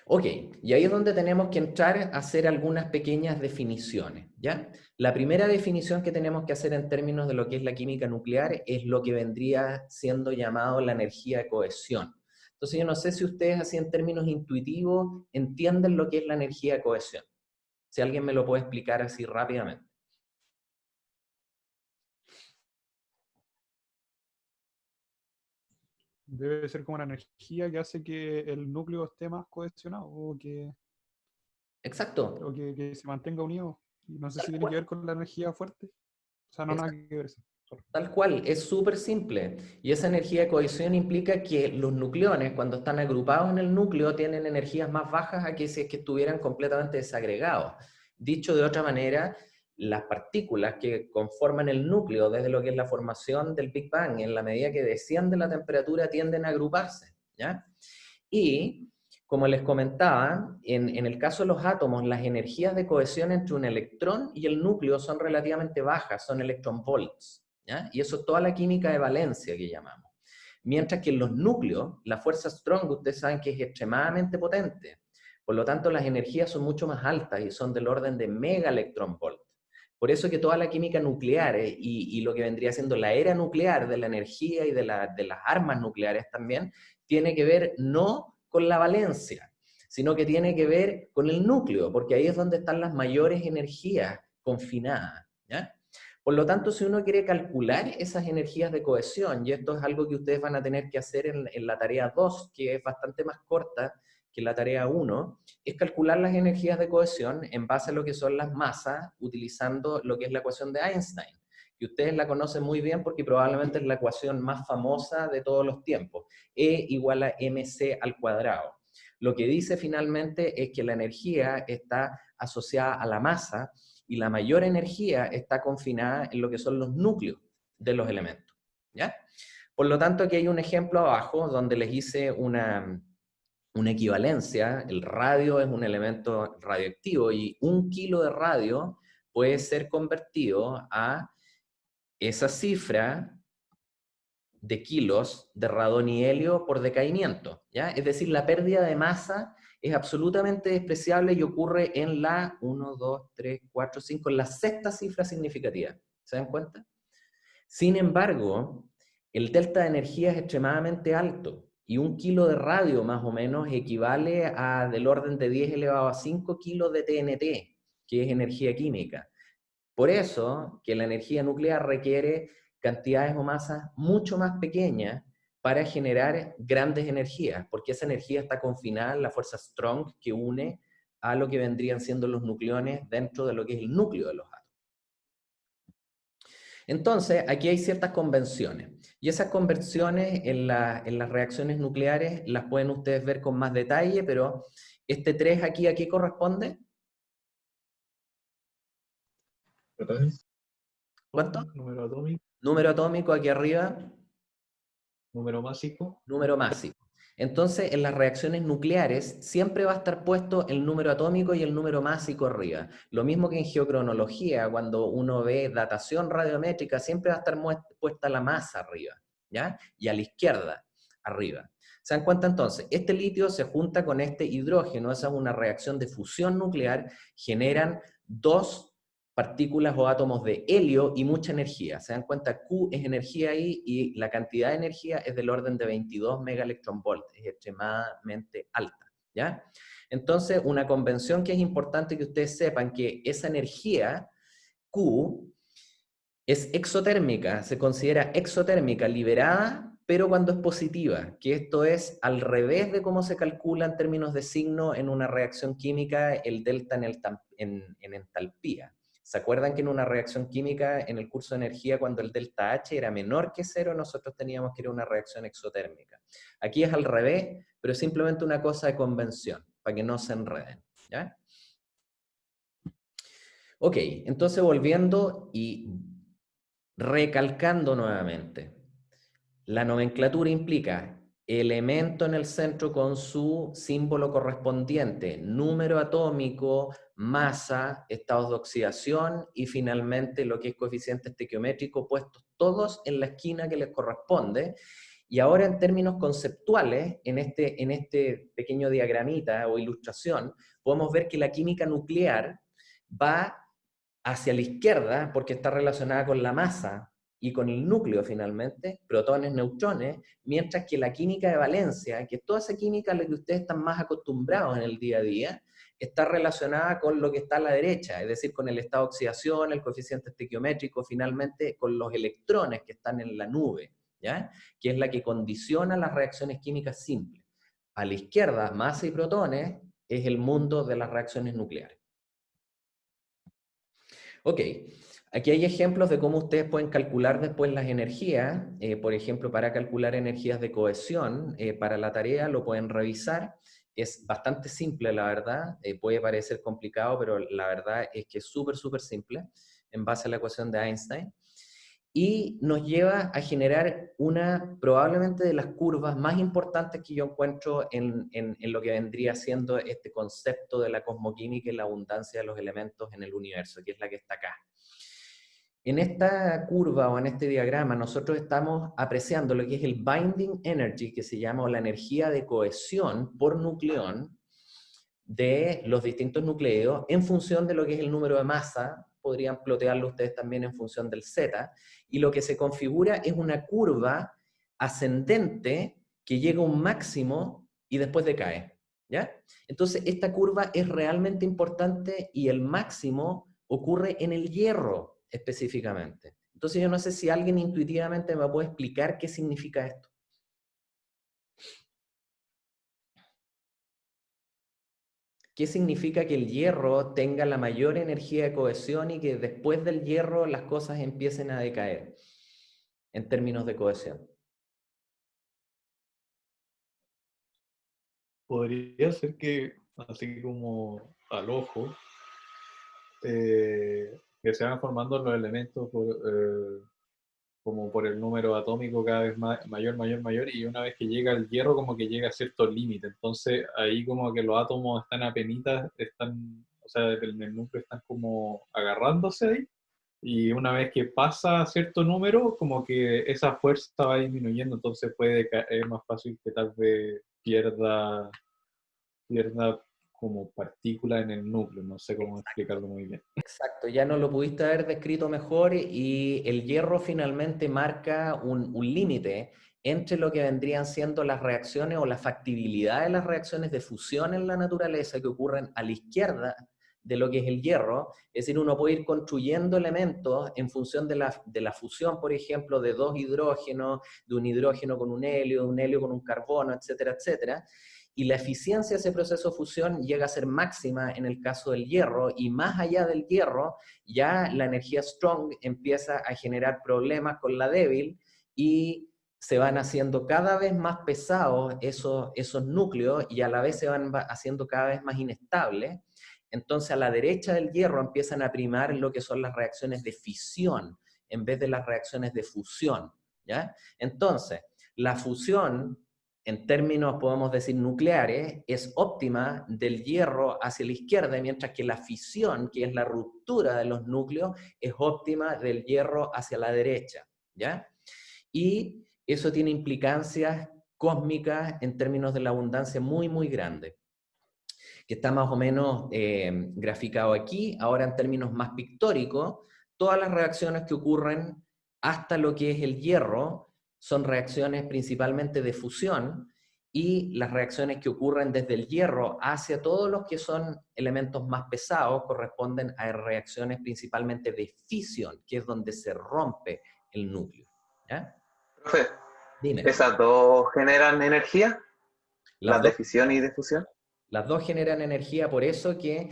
Ok, y ahí es donde tenemos que entrar a hacer algunas pequeñas definiciones, ¿ya? La primera definición que tenemos que hacer en términos de lo que es la química nuclear es lo que vendría siendo llamado la energía de cohesión. Entonces yo no sé si ustedes así en términos intuitivos entienden lo que es la energía de cohesión. Si alguien me lo puede explicar así rápidamente. Debe ser como una energía que hace que el núcleo esté más cohesionado o Exacto. que se mantenga unido. Y no sé si Tal tiene cual. que ver con la energía fuerte. O sea, no nada que ver. Tal cual, es súper simple. Y esa energía de cohesión implica que los nucleones, cuando están agrupados en el núcleo, tienen energías más bajas a que si es que estuvieran completamente desagregados. Dicho de otra manera, las partículas que conforman el núcleo desde lo que es la formación del Big Bang, en la medida que desciende la temperatura, tienden a agruparse, ¿ya? Y, como les comentaba, en el caso de los átomos, las energías de cohesión entre un electrón y el núcleo son relativamente bajas, son electronvolts, ¿ya? Y eso es toda la química de valencia que llamamos. Mientras que en los núcleos, la fuerza Strong, ustedes saben que es extremadamente potente. Por lo tanto, las energías son mucho más altas y son del orden de megaelectronvolt. Por eso que toda la química nuclear y lo que vendría siendo la era nuclear de la energía y de las armas nucleares también, tiene que ver no con la valencia, sino que tiene que ver con el núcleo, porque ahí es donde están las mayores energías confinadas, ¿ya? Por lo tanto, si uno quiere calcular esas energías de cohesión, y esto es algo que ustedes van a tener que hacer en la tarea 2, que es bastante más corta que la tarea 1, es calcular las energías de cohesión en base a lo que son las masas, utilizando lo que es la ecuación de Einstein, que ustedes la conocen muy bien porque probablemente es la ecuación más famosa de todos los tiempos, E igual a mc al cuadrado. Lo que dice finalmente es que la energía está asociada a la masa, y la mayor energía está confinada en lo que son los núcleos de los elementos, ¿ya? Por lo tanto, aquí hay un ejemplo abajo donde les hice una equivalencia. El radio es un elemento radioactivo y 1 kilo de radio puede ser convertido a esa cifra de kilos de radón y helio por decaimiento, ¿ya? Es decir, la pérdida de masa es absolutamente despreciable y ocurre en la 1, 2, 3, 4, 5, en la sexta cifra significativa. ¿Se dan cuenta? Sin embargo, el delta de energía es extremadamente alto y 1 kilo de radio más o menos equivale a del orden de 10 elevado a 5 kilos de TNT, que es energía química. Por eso que la energía nuclear requiere cantidades o masas mucho más pequeñas para generar grandes energías, porque esa energía está confinada en la fuerza Strong que une a lo que vendrían siendo los nucleones dentro de lo que es el núcleo de los átomos. Entonces, aquí hay ciertas convenciones, y esas convenciones en las reacciones nucleares las pueden ustedes ver con más detalle, pero este 3 aquí, ¿a qué corresponde? ¿Cuánto? Número atómico, Número atómico aquí arriba. número másico. Número másico. Entonces, en las reacciones nucleares siempre va a estar puesto el número atómico y el número másico arriba. Lo mismo que en geocronología, cuando uno ve datación radiométrica, siempre va a estar puesta la masa arriba, ¿ya? Y a la izquierda, arriba. ¿Se dan cuenta entonces? Este litio se junta con este hidrógeno, esa es una reacción de fusión nuclear, generan 2 partículas o átomos de helio y mucha energía. Se dan cuenta, Q es energía ahí y la cantidad de energía es del orden de 22 megaelectronvolt, es extremadamente alta, ¿ya? Entonces, una convención que es importante que ustedes sepan que esa energía, Q, es exotérmica, se considera exotérmica, liberada, pero cuando es positiva, que esto es al revés de cómo se calcula en términos de signo en una reacción química el delta en entalpía. ¿Se acuerdan que en una reacción química, en el curso de energía, cuando el delta H era menor que 0, nosotros teníamos que ir a una reacción exotérmica? Aquí es al revés, pero es simplemente una cosa de convención, para que no se enreden, ¿ya? Ok, entonces volviendo y recalcando nuevamente, la nomenclatura implica elemento en el centro con su símbolo correspondiente, número atómico, masa, estados de oxidación y finalmente lo que es coeficiente estequiométrico, puestos todos en la esquina que les corresponde. Y ahora en términos conceptuales, en este pequeño diagramita o ilustración, podemos ver que la química nuclear va hacia la izquierda porque está relacionada con la masa y con el núcleo finalmente, protones, neutrones, mientras que la química de valencia, que es toda esa química a la que ustedes están más acostumbrados en el día a día, está relacionada con lo que está a la derecha, es decir, con el estado de oxidación, el coeficiente estequiométrico, finalmente con los electrones que están en la nube, ¿ya? Que es la que condiciona las reacciones químicas simples. A la izquierda, masa y protones, es el mundo de las reacciones nucleares. Ok, aquí hay ejemplos de cómo ustedes pueden calcular después las energías. Por ejemplo, para calcular energías de cohesión, para la tarea lo pueden revisar. Es bastante simple, la verdad. Puede parecer complicado, pero la verdad es que es súper, súper simple en base a la ecuación de Einstein. Y nos lleva a generar una, probablemente de las curvas más importantes que yo encuentro en lo que vendría siendo este concepto de la cosmoquímica y la abundancia de los elementos en el universo, que es la que está acá. En esta curva o en este diagrama nosotros estamos apreciando lo que es el binding energy, que se llama, o la energía de cohesión por nucleón de los distintos nucleos en función de lo que es el número de masa. Podrían plotearlo ustedes también en función del Z, y lo que se configura es una curva ascendente que llega a un máximo y después decae, ¿ya? Entonces esta curva es realmente importante y el máximo ocurre en el hierro específicamente. Entonces yo no sé si alguien intuitivamente me puede explicar qué significa esto. ¿Qué significa que el hierro tenga la mayor energía de cohesión y que después del hierro las cosas empiecen a decaer en términos de cohesión? Podría ser que, así como al ojo, que se van formando los elementos como por el número atómico cada vez mayor, mayor, mayor, y una vez que llega el hierro como que llega a cierto límite, entonces ahí como que los átomos están apenitas, están, o sea, en el núcleo están como agarrándose ahí, y una vez que pasa cierto número, como que esa fuerza va disminuyendo, entonces puede es más fácil que tal vez pierda como partícula en el núcleo, no sé cómo explicarlo muy bien. Exacto, ya no lo pudiste haber descrito mejor, y el hierro finalmente marca un límite entre lo que vendrían siendo las reacciones o la factibilidad de las reacciones de fusión en la naturaleza que ocurren a la izquierda de lo que es el hierro. Es decir, uno puede ir construyendo elementos en función de la fusión, por ejemplo, de dos hidrógenos, de un hidrógeno con un helio con un carbono, etcétera, etcétera. Y la eficiencia de ese proceso de fusión llega a ser máxima en el caso del hierro, y más allá del hierro, ya la energía strong empieza a generar problemas con la débil, y se van haciendo cada vez más pesados esos núcleos, y a la vez se van haciendo cada vez más inestables. Entonces a la derecha del hierro empiezan a primar lo que son las reacciones de fisión en vez de las reacciones de fusión, ¿ya? Entonces, la fusión, en términos, podemos decir, nucleares, es óptima del hierro hacia la izquierda, mientras que la fisión, que es la ruptura de los núcleos, es óptima del hierro hacia la derecha, ¿ya? Y eso tiene implicancias cósmicas en términos de la abundancia muy, muy grandes, que está más o menos graficado aquí. Ahora en términos más pictóricos, todas las reacciones que ocurren hasta lo que es el hierro son reacciones principalmente de fusión, y las reacciones que ocurren desde el hierro hacia todos los que son elementos más pesados corresponden a reacciones principalmente de fisión, que es donde se rompe el núcleo. ¿Ya? Profe, Dime. ¿esas dos generan energía? ¿Las de Dos, fisión y de fusión? las dos generan energía, por eso que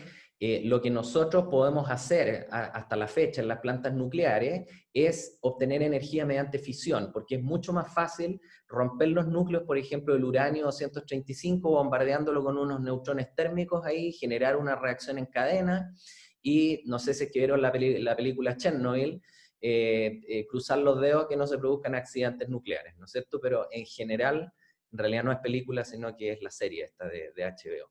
lo que nosotros podemos hacer hasta la fecha en las plantas nucleares es obtener energía mediante fisión, porque es mucho más fácil romper los núcleos, por ejemplo, del uranio 235, bombardeándolo con unos neutrones térmicos ahí, generar una reacción en cadena, y no sé si es que vieron la película Chernobyl, cruzar los dedos que no se produzcan accidentes nucleares, ¿no es cierto? Pero en general, en realidad no es película, sino que es la serie esta de HBO.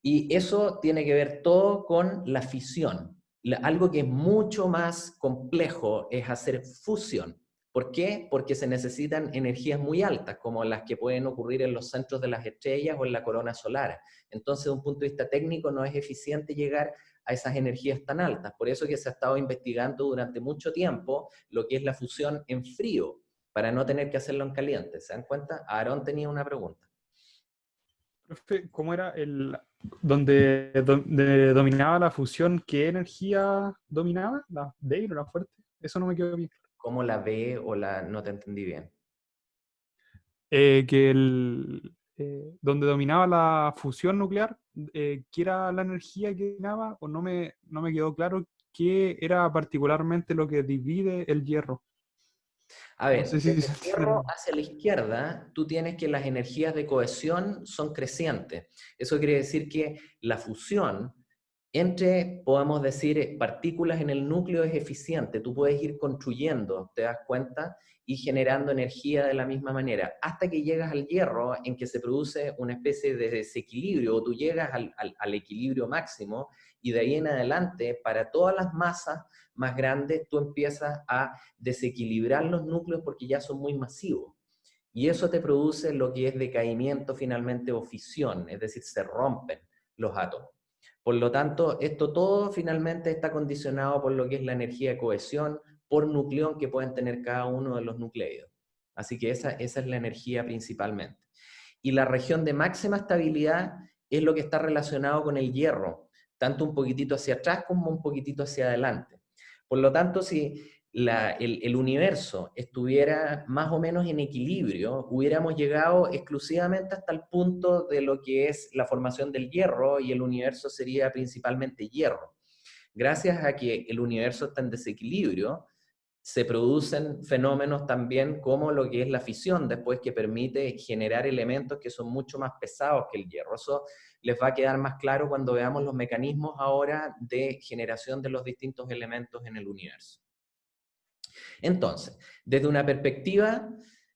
Y eso tiene que ver todo con la fisión. Algo que es mucho más complejo es hacer fusión. ¿Por qué? Porque se necesitan energías muy altas, como las que pueden ocurrir en los centros de las estrellas o en la corona solar. Entonces, de un punto de vista técnico, no es eficiente llegar a esas energías tan altas. Por eso que se ha estado investigando durante mucho tiempo lo que es la fusión en frío, para no tener que hacerlo en caliente. ¿Se dan cuenta? Aarón tenía una pregunta. Profe, ¿cómo era donde dominaba la fusión? ¿Qué energía dominaba? ¿La débil o la fuerte? Eso no me quedó bien. ¿Cómo la ve o la no te entendí bien? Donde dominaba la fusión nuclear, ¿qué era la energía que dominaba? ¿O no me quedó claro qué era particularmente lo que divide el hierro? A No ver, sé si desde se el hierro entiende. hacia la izquierda, tú tienes que las energías de cohesión son crecientes. Eso quiere decir que la fusión entre, podemos decir, partículas en el núcleo es eficiente. Tú puedes ir construyendo, ¿te das cuenta? Y generando energía de la misma manera, hasta que llegas al hierro, en que se produce una especie de desequilibrio, o tú llegas al equilibrio máximo, y de ahí en adelante, para todas las masas más grandes, tú empiezas a desequilibrar los núcleos porque ya son muy masivos. Y eso te produce lo que es decaimiento finalmente o fisión, es decir, se rompen los átomos. Por lo tanto, esto todo finalmente está condicionado por lo que es la energía de cohesión por nucleón que pueden tener cada uno de los nucleidos. Así que esa es la energía principalmente. Y la región de máxima estabilidad es lo que está relacionado con el hierro, tanto un poquitito hacia atrás como un poquitito hacia adelante. Por lo tanto, si el universo estuviera más o menos en equilibrio, hubiéramos llegado exclusivamente hasta el punto de lo que es la formación del hierro, y el universo sería principalmente hierro. Gracias a que el universo está en desequilibrio, se producen fenómenos también como lo que es la fisión, después, que permite generar elementos que son mucho más pesados que el hierro. Eso les va a quedar más claro cuando veamos los mecanismos ahora de generación de los distintos elementos en el universo. Entonces, desde una perspectiva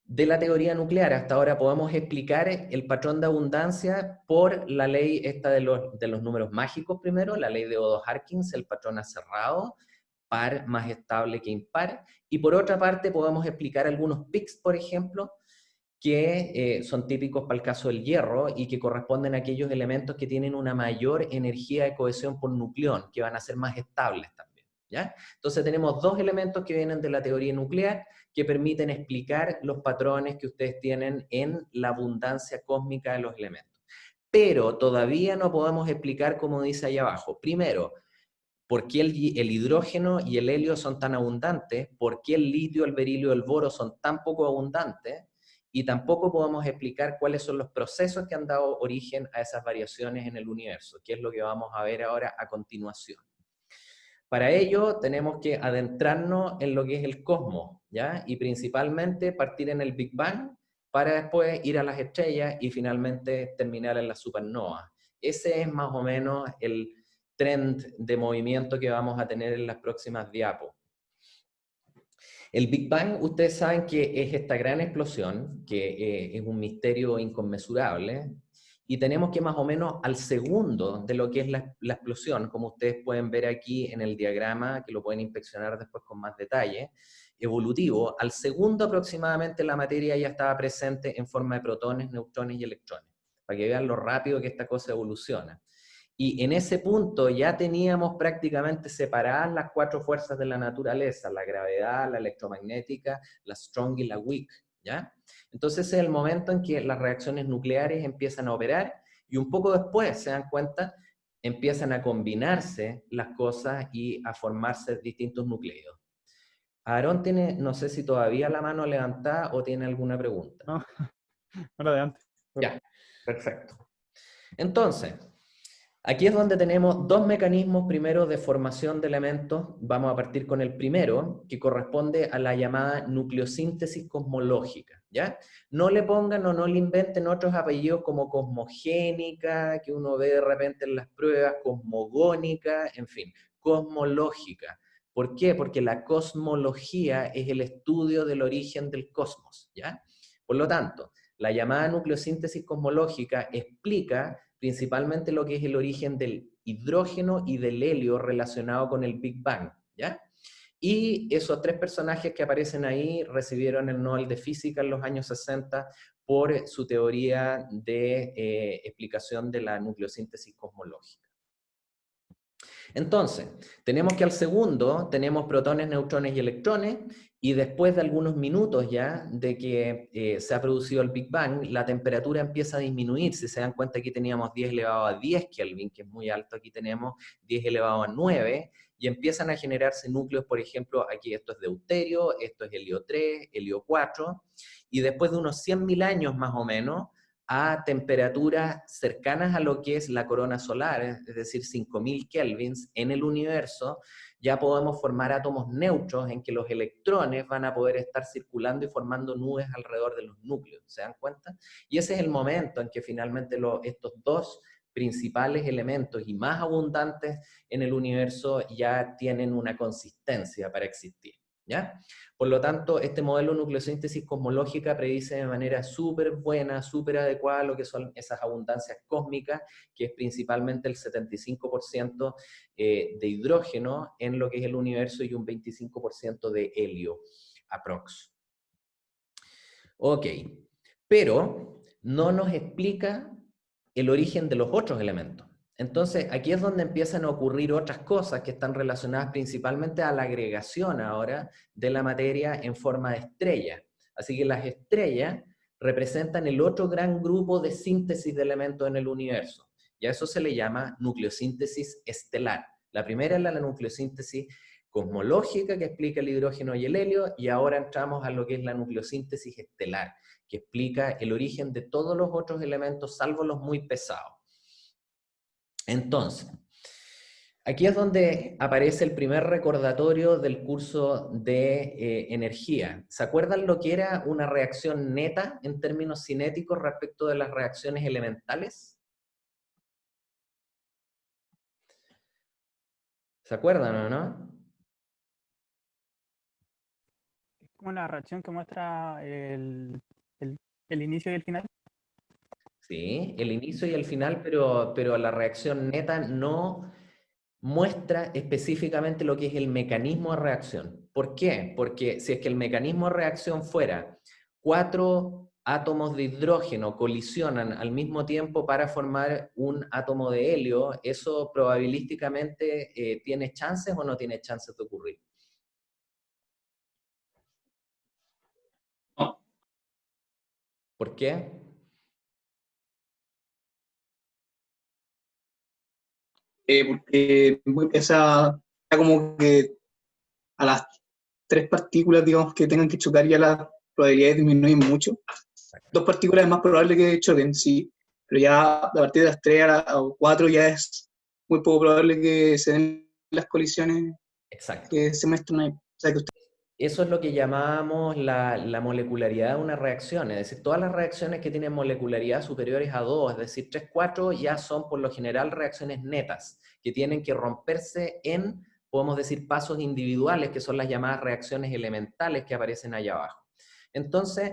de la teoría nuclear, hasta ahora podemos explicar el patrón de abundancia por la ley esta de los números mágicos primero, la ley de Odo-Harkins, el patrón acerrado, par más estable que impar, y por otra parte podemos explicar algunos pics, por ejemplo, que son típicos para el caso del hierro y que corresponden a aquellos elementos que tienen una mayor energía de cohesión por nucleón, que van a ser más estables también, ¿ya? Entonces tenemos dos elementos que vienen de la teoría nuclear que permiten explicar los patrones que ustedes tienen en la abundancia cósmica de los elementos. Pero todavía no podemos explicar, como dice ahí abajo, primero, ¿por qué el hidrógeno y el helio son tan abundantes? ¿Por qué el litio, el berilio y el boro son tan poco abundantes? Y tampoco podemos explicar cuáles son los procesos que han dado origen a esas variaciones en el universo, que es lo que vamos a ver ahora a continuación. Para ello tenemos que adentrarnos en lo que es el cosmos, ¿ya? Y principalmente partir en el Big Bang para después ir a las estrellas y finalmente terminar en las supernovas. Ese es más o menos el trend de movimiento que vamos a tener en las próximas diapos. El Big Bang, ustedes saben que es esta gran explosión, que es un misterio inconmensurable, y tenemos que más o menos al segundo de lo que es la explosión, como ustedes pueden ver aquí en el diagrama, que lo pueden inspeccionar después con más detalle, evolutivo, al segundo aproximadamente la materia ya estaba presente en forma de protones, neutrones y electrones. para que vean lo rápido que esta cosa evoluciona. Y en ese punto ya teníamos prácticamente separadas las 4 fuerzas de la naturaleza, la gravedad, la electromagnética, la strong y la weak, ¿ya? Entonces ese es el momento en que las reacciones nucleares empiezan a operar y un poco después, se dan cuenta, empiezan a combinarse las cosas y a formarse distintos núcleos. Aarón tiene, no sé si todavía la mano levantada o tiene alguna pregunta. No, no la de antes. Ya, perfecto. Entonces, aquí es donde tenemos 2 mecanismos primero de formación de elementos. Vamos a partir con el primero, que corresponde a la llamada nucleosíntesis cosmológica, ¿ya? No le pongan o no le inventen otros apellidos como cosmogénica, que uno ve de repente en las pruebas, cosmogónica, en fin, cosmológica. ¿Por qué? Porque la cosmología es el estudio del origen del cosmos, ¿ya? Por lo tanto, la llamada nucleosíntesis cosmológica explica principalmente lo que es el origen del hidrógeno y del helio relacionado con el Big Bang, ¿ya? Y esos 3 personajes que aparecen ahí recibieron el Nobel de Física en los años 60 por su teoría de explicación de la nucleosíntesis cosmológica. Entonces, tenemos que al segundo tenemos protones, neutrones y electrones, y después de algunos minutos ya de que se ha producido el Big Bang, la temperatura empieza a disminuir. Si se dan cuenta, aquí teníamos 10 elevado a 10 Kelvin, que es muy alto, aquí tenemos 10 elevado a 9, y empiezan a generarse núcleos, por ejemplo, aquí esto es deuterio, esto es helio 3, helio 4, y después de unos 100.000 años más o menos, a temperaturas cercanas a lo que es la corona solar, es decir, 5.000 kelvins en el universo, ya podemos formar átomos neutros en que los electrones van a poder estar circulando y formando nubes alrededor de los núcleos, ¿se dan cuenta? Y ese es el momento en que finalmente estos 2 principales elementos y más abundantes en el universo ya tienen una consistencia para existir, ¿ya? Por lo tanto, este modelo de nucleosíntesis cosmológica predice de manera súper buena, súper adecuada lo que son esas abundancias cósmicas, que es principalmente el 75% de hidrógeno en lo que es el universo y un 25% de helio, aprox. Ok, pero no nos explica el origen de los otros elementos. Entonces, aquí es donde empiezan a ocurrir otras cosas que están relacionadas principalmente a la agregación ahora de la materia en forma de estrella. Así que las estrellas representan el otro gran grupo de síntesis de elementos en el universo. Y a eso se le llama nucleosíntesis estelar. La primera es la nucleosíntesis cosmológica, que explica el hidrógeno y el helio, y ahora entramos a lo que es la nucleosíntesis estelar, que explica el origen de todos los otros elementos, salvo los muy pesados. Entonces, aquí es donde aparece el primer recordatorio del curso de energía. ¿Se acuerdan lo que era una reacción neta en términos cinéticos respecto de las reacciones elementales? ¿Se acuerdan o no? Es como la reacción que muestra el inicio y el final. Sí, el inicio y el final, pero la reacción neta no muestra específicamente lo que es el mecanismo de reacción. ¿Por qué? Porque si es que el mecanismo de reacción fuera 4 átomos de hidrógeno colisionan al mismo tiempo para formar un átomo de helio, ¿eso probabilísticamente tiene chances o no tiene chances de ocurrir? No. ¿Por qué? Porque está como que a las 3 partículas, digamos, que tengan que chocar, ya las probabilidades disminuyen mucho. 2 partículas es más probable que choquen, sí, pero ya a partir de las 3 a 4 ya es muy poco probable que se den las colisiones. Exacto. Que se muestran ahí. O sea, que Eso es lo que llamábamos la molecularidad de una reacción, es decir, todas las reacciones que tienen molecularidad superiores a 2, es decir, 3, 4, ya son por lo general reacciones netas, que tienen que romperse en, podemos decir, pasos individuales, que son las llamadas reacciones elementales que aparecen allá abajo. Entonces,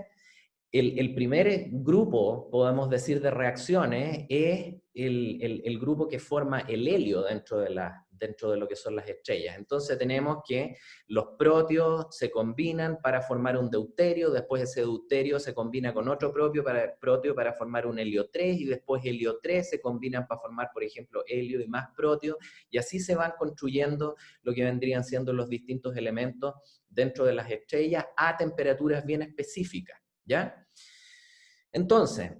el primer grupo, podemos decir, de reacciones es el grupo que forma el helio dentro de dentro de lo que son las estrellas. Entonces tenemos que los protios se combinan para formar un deuterio, después ese deuterio se combina con otro protio para formar un helio 3, y después helio 3 se combinan para formar, por ejemplo, helio y más protio, y así se van construyendo lo que vendrían siendo los distintos elementos dentro de las estrellas a temperaturas bien específicas, ¿ya? Entonces,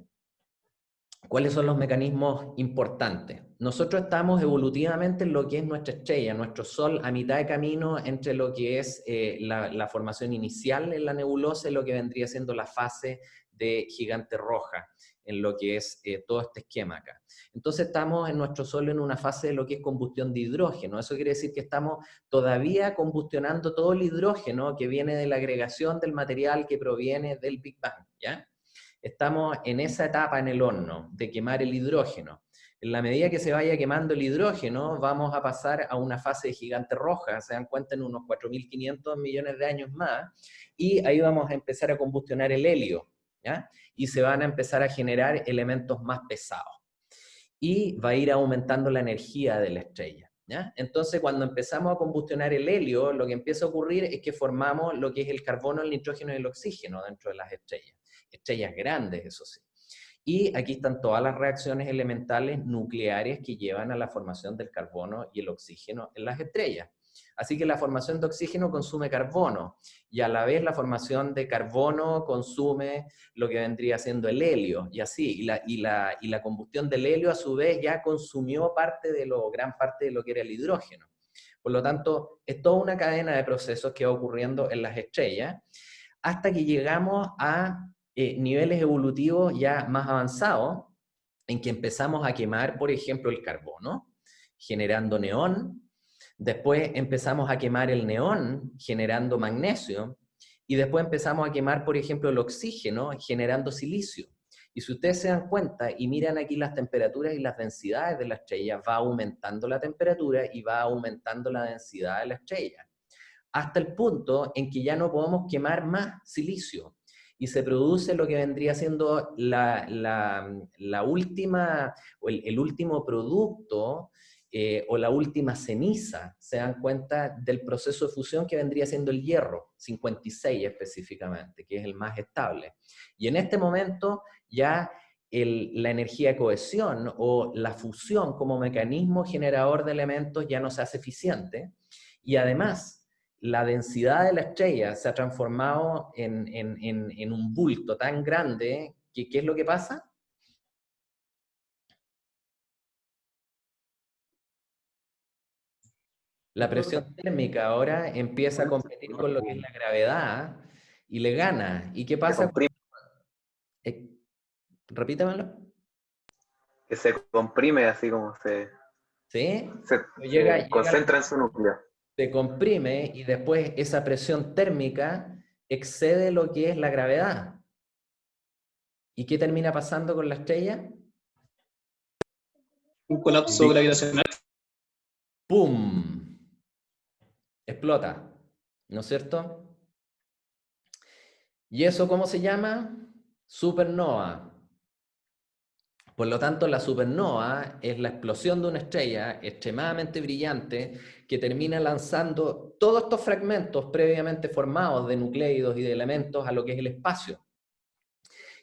¿cuáles son los mecanismos importantes? Nosotros estamos evolutivamente en lo que es nuestra estrella, nuestro Sol, a mitad de camino entre lo que es la formación inicial en la nebulosa y lo que vendría siendo la fase de gigante roja, en lo que es todo este esquema acá. Entonces estamos en nuestro Sol en una fase de lo que es combustión de hidrógeno. Eso quiere decir que estamos todavía combustionando todo el hidrógeno que viene de la agregación del material que proviene del Big Bang, ¿ya? Estamos en esa etapa en el horno de quemar el hidrógeno. En la medida que se vaya quemando el hidrógeno, vamos a pasar a una fase de gigante roja, se dan cuenta, en unos 4.500 millones de años más, y ahí vamos a empezar a combustionar el helio, ¿ya? Y se van a empezar a generar elementos más pesados. Y va a ir aumentando la energía de la estrella, ¿ya? Entonces, cuando empezamos a combustionar el helio, lo que empieza a ocurrir es que formamos lo que es el carbono, el nitrógeno y el oxígeno dentro de las estrellas. Estrellas grandes, eso sí. Y aquí están todas las reacciones elementales nucleares que llevan a la formación del carbono y el oxígeno en las estrellas. Así que la formación de oxígeno consume carbono, y a la vez la formación de carbono consume lo que vendría siendo el helio, y así, y la combustión del helio a su vez ya consumió gran parte de lo que era el hidrógeno. Por lo tanto, es toda una cadena de procesos que va ocurriendo en las estrellas, hasta que llegamos a niveles evolutivos ya más avanzados, en que empezamos a quemar, por ejemplo, el carbono, generando neón. Después empezamos a quemar el neón, generando magnesio, y después empezamos a quemar, por ejemplo, el oxígeno, generando silicio. Y si ustedes se dan cuenta y miran aquí las temperaturas y las densidades de la estrella, va aumentando la temperatura y va aumentando la densidad de la estrella, hasta el punto en que ya no podemos quemar más silicio, y se produce lo que vendría siendo la última, o el último producto, o la última ceniza, se dan cuenta, del proceso de fusión, que vendría siendo el hierro, 56 específicamente, que es el más estable. Y en este momento ya la energía de cohesión o la fusión como mecanismo generador de elementos ya no se hace eficiente, y además la densidad de la estrella se ha transformado en un bulto tan grande que, ¿qué es lo que pasa? La presión térmica ahora empieza a competir con lo que es la gravedad y le gana. ¿Y qué pasa? Repítamelo. Que se comprime así como ¿Sí? se concentra en su núcleo. Se comprime, y después esa presión térmica excede lo que es la gravedad. ¿Y qué termina pasando con la estrella? Un colapso gravitacional. ¡Pum! Explota, ¿no es cierto? ¿Y eso cómo se llama? Supernova. Por lo tanto, la supernova es la explosión de una estrella extremadamente brillante que termina lanzando todos estos fragmentos previamente formados de nucleidos y de elementos a lo que es el espacio.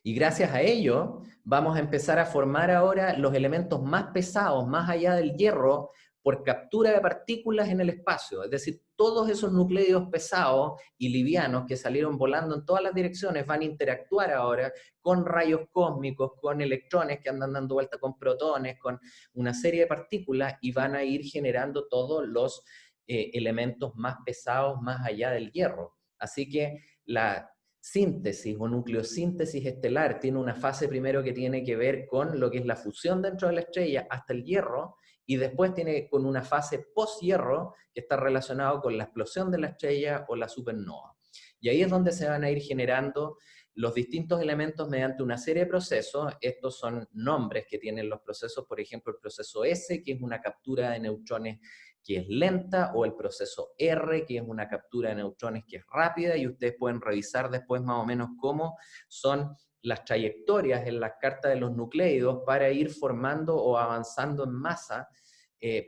Y gracias a ello vamos a empezar a formar ahora los elementos más pesados, más allá del hierro, por captura de partículas en el espacio. Es decir, todos esos nucleidos pesados y livianos que salieron volando en todas las direcciones van a interactuar ahora con rayos cósmicos, con electrones que andan dando vuelta, con protones, con una serie de partículas, y van a ir generando todos los elementos más pesados más allá del hierro. Así que la síntesis o nucleosíntesis estelar tiene una fase primero que tiene que ver con lo que es la fusión dentro de la estrella hasta el hierro, y después tiene con una fase post-hierro que está relacionado con la explosión de la estrella o la supernova. Y ahí es donde se van a ir generando los distintos elementos mediante una serie de procesos. Estos son nombres que tienen los procesos, por ejemplo, el proceso S, que es una captura de neutrones que es lenta, o el proceso R, que es una captura de neutrones que es rápida, y ustedes pueden revisar después más o menos cómo son las trayectorias en las cartas de los nucleidos para ir formando o avanzando en masa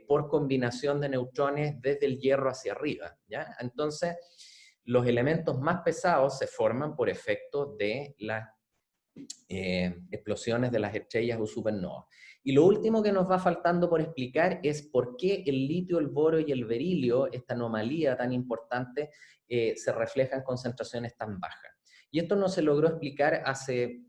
por combinación de neutrones desde el hierro hacia arriba, ¿ya? Entonces, los elementos más pesados se forman por efecto de las explosiones de las estrellas o supernovas. Y lo último que nos va faltando por explicar es por qué el litio, el boro y el berilio, esta anomalía tan importante, se refleja en concentraciones tan bajas. Y esto no se logró explicar hace,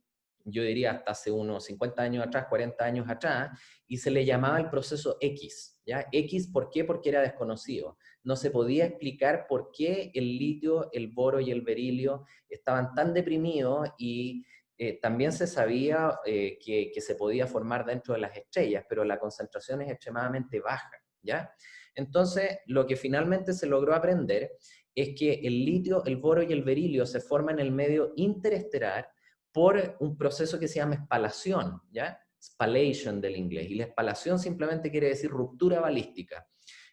yo diría hasta hace unos 50 años atrás, 40 años atrás, y se le llamaba el proceso X, ¿ya? X, ¿por qué? Porque era desconocido. No se podía explicar por qué el litio, el boro y el berilio estaban tan deprimidos y también se sabía que se podía formar dentro de las estrellas, pero la concentración es extremadamente baja, ¿ya? Entonces, lo que finalmente se logró aprender es que el litio, el boro y el berilio se forman en el medio interestelar por un proceso que se llama espalación, ¿ya? Spallation del inglés, y la espalación simplemente quiere decir ruptura balística.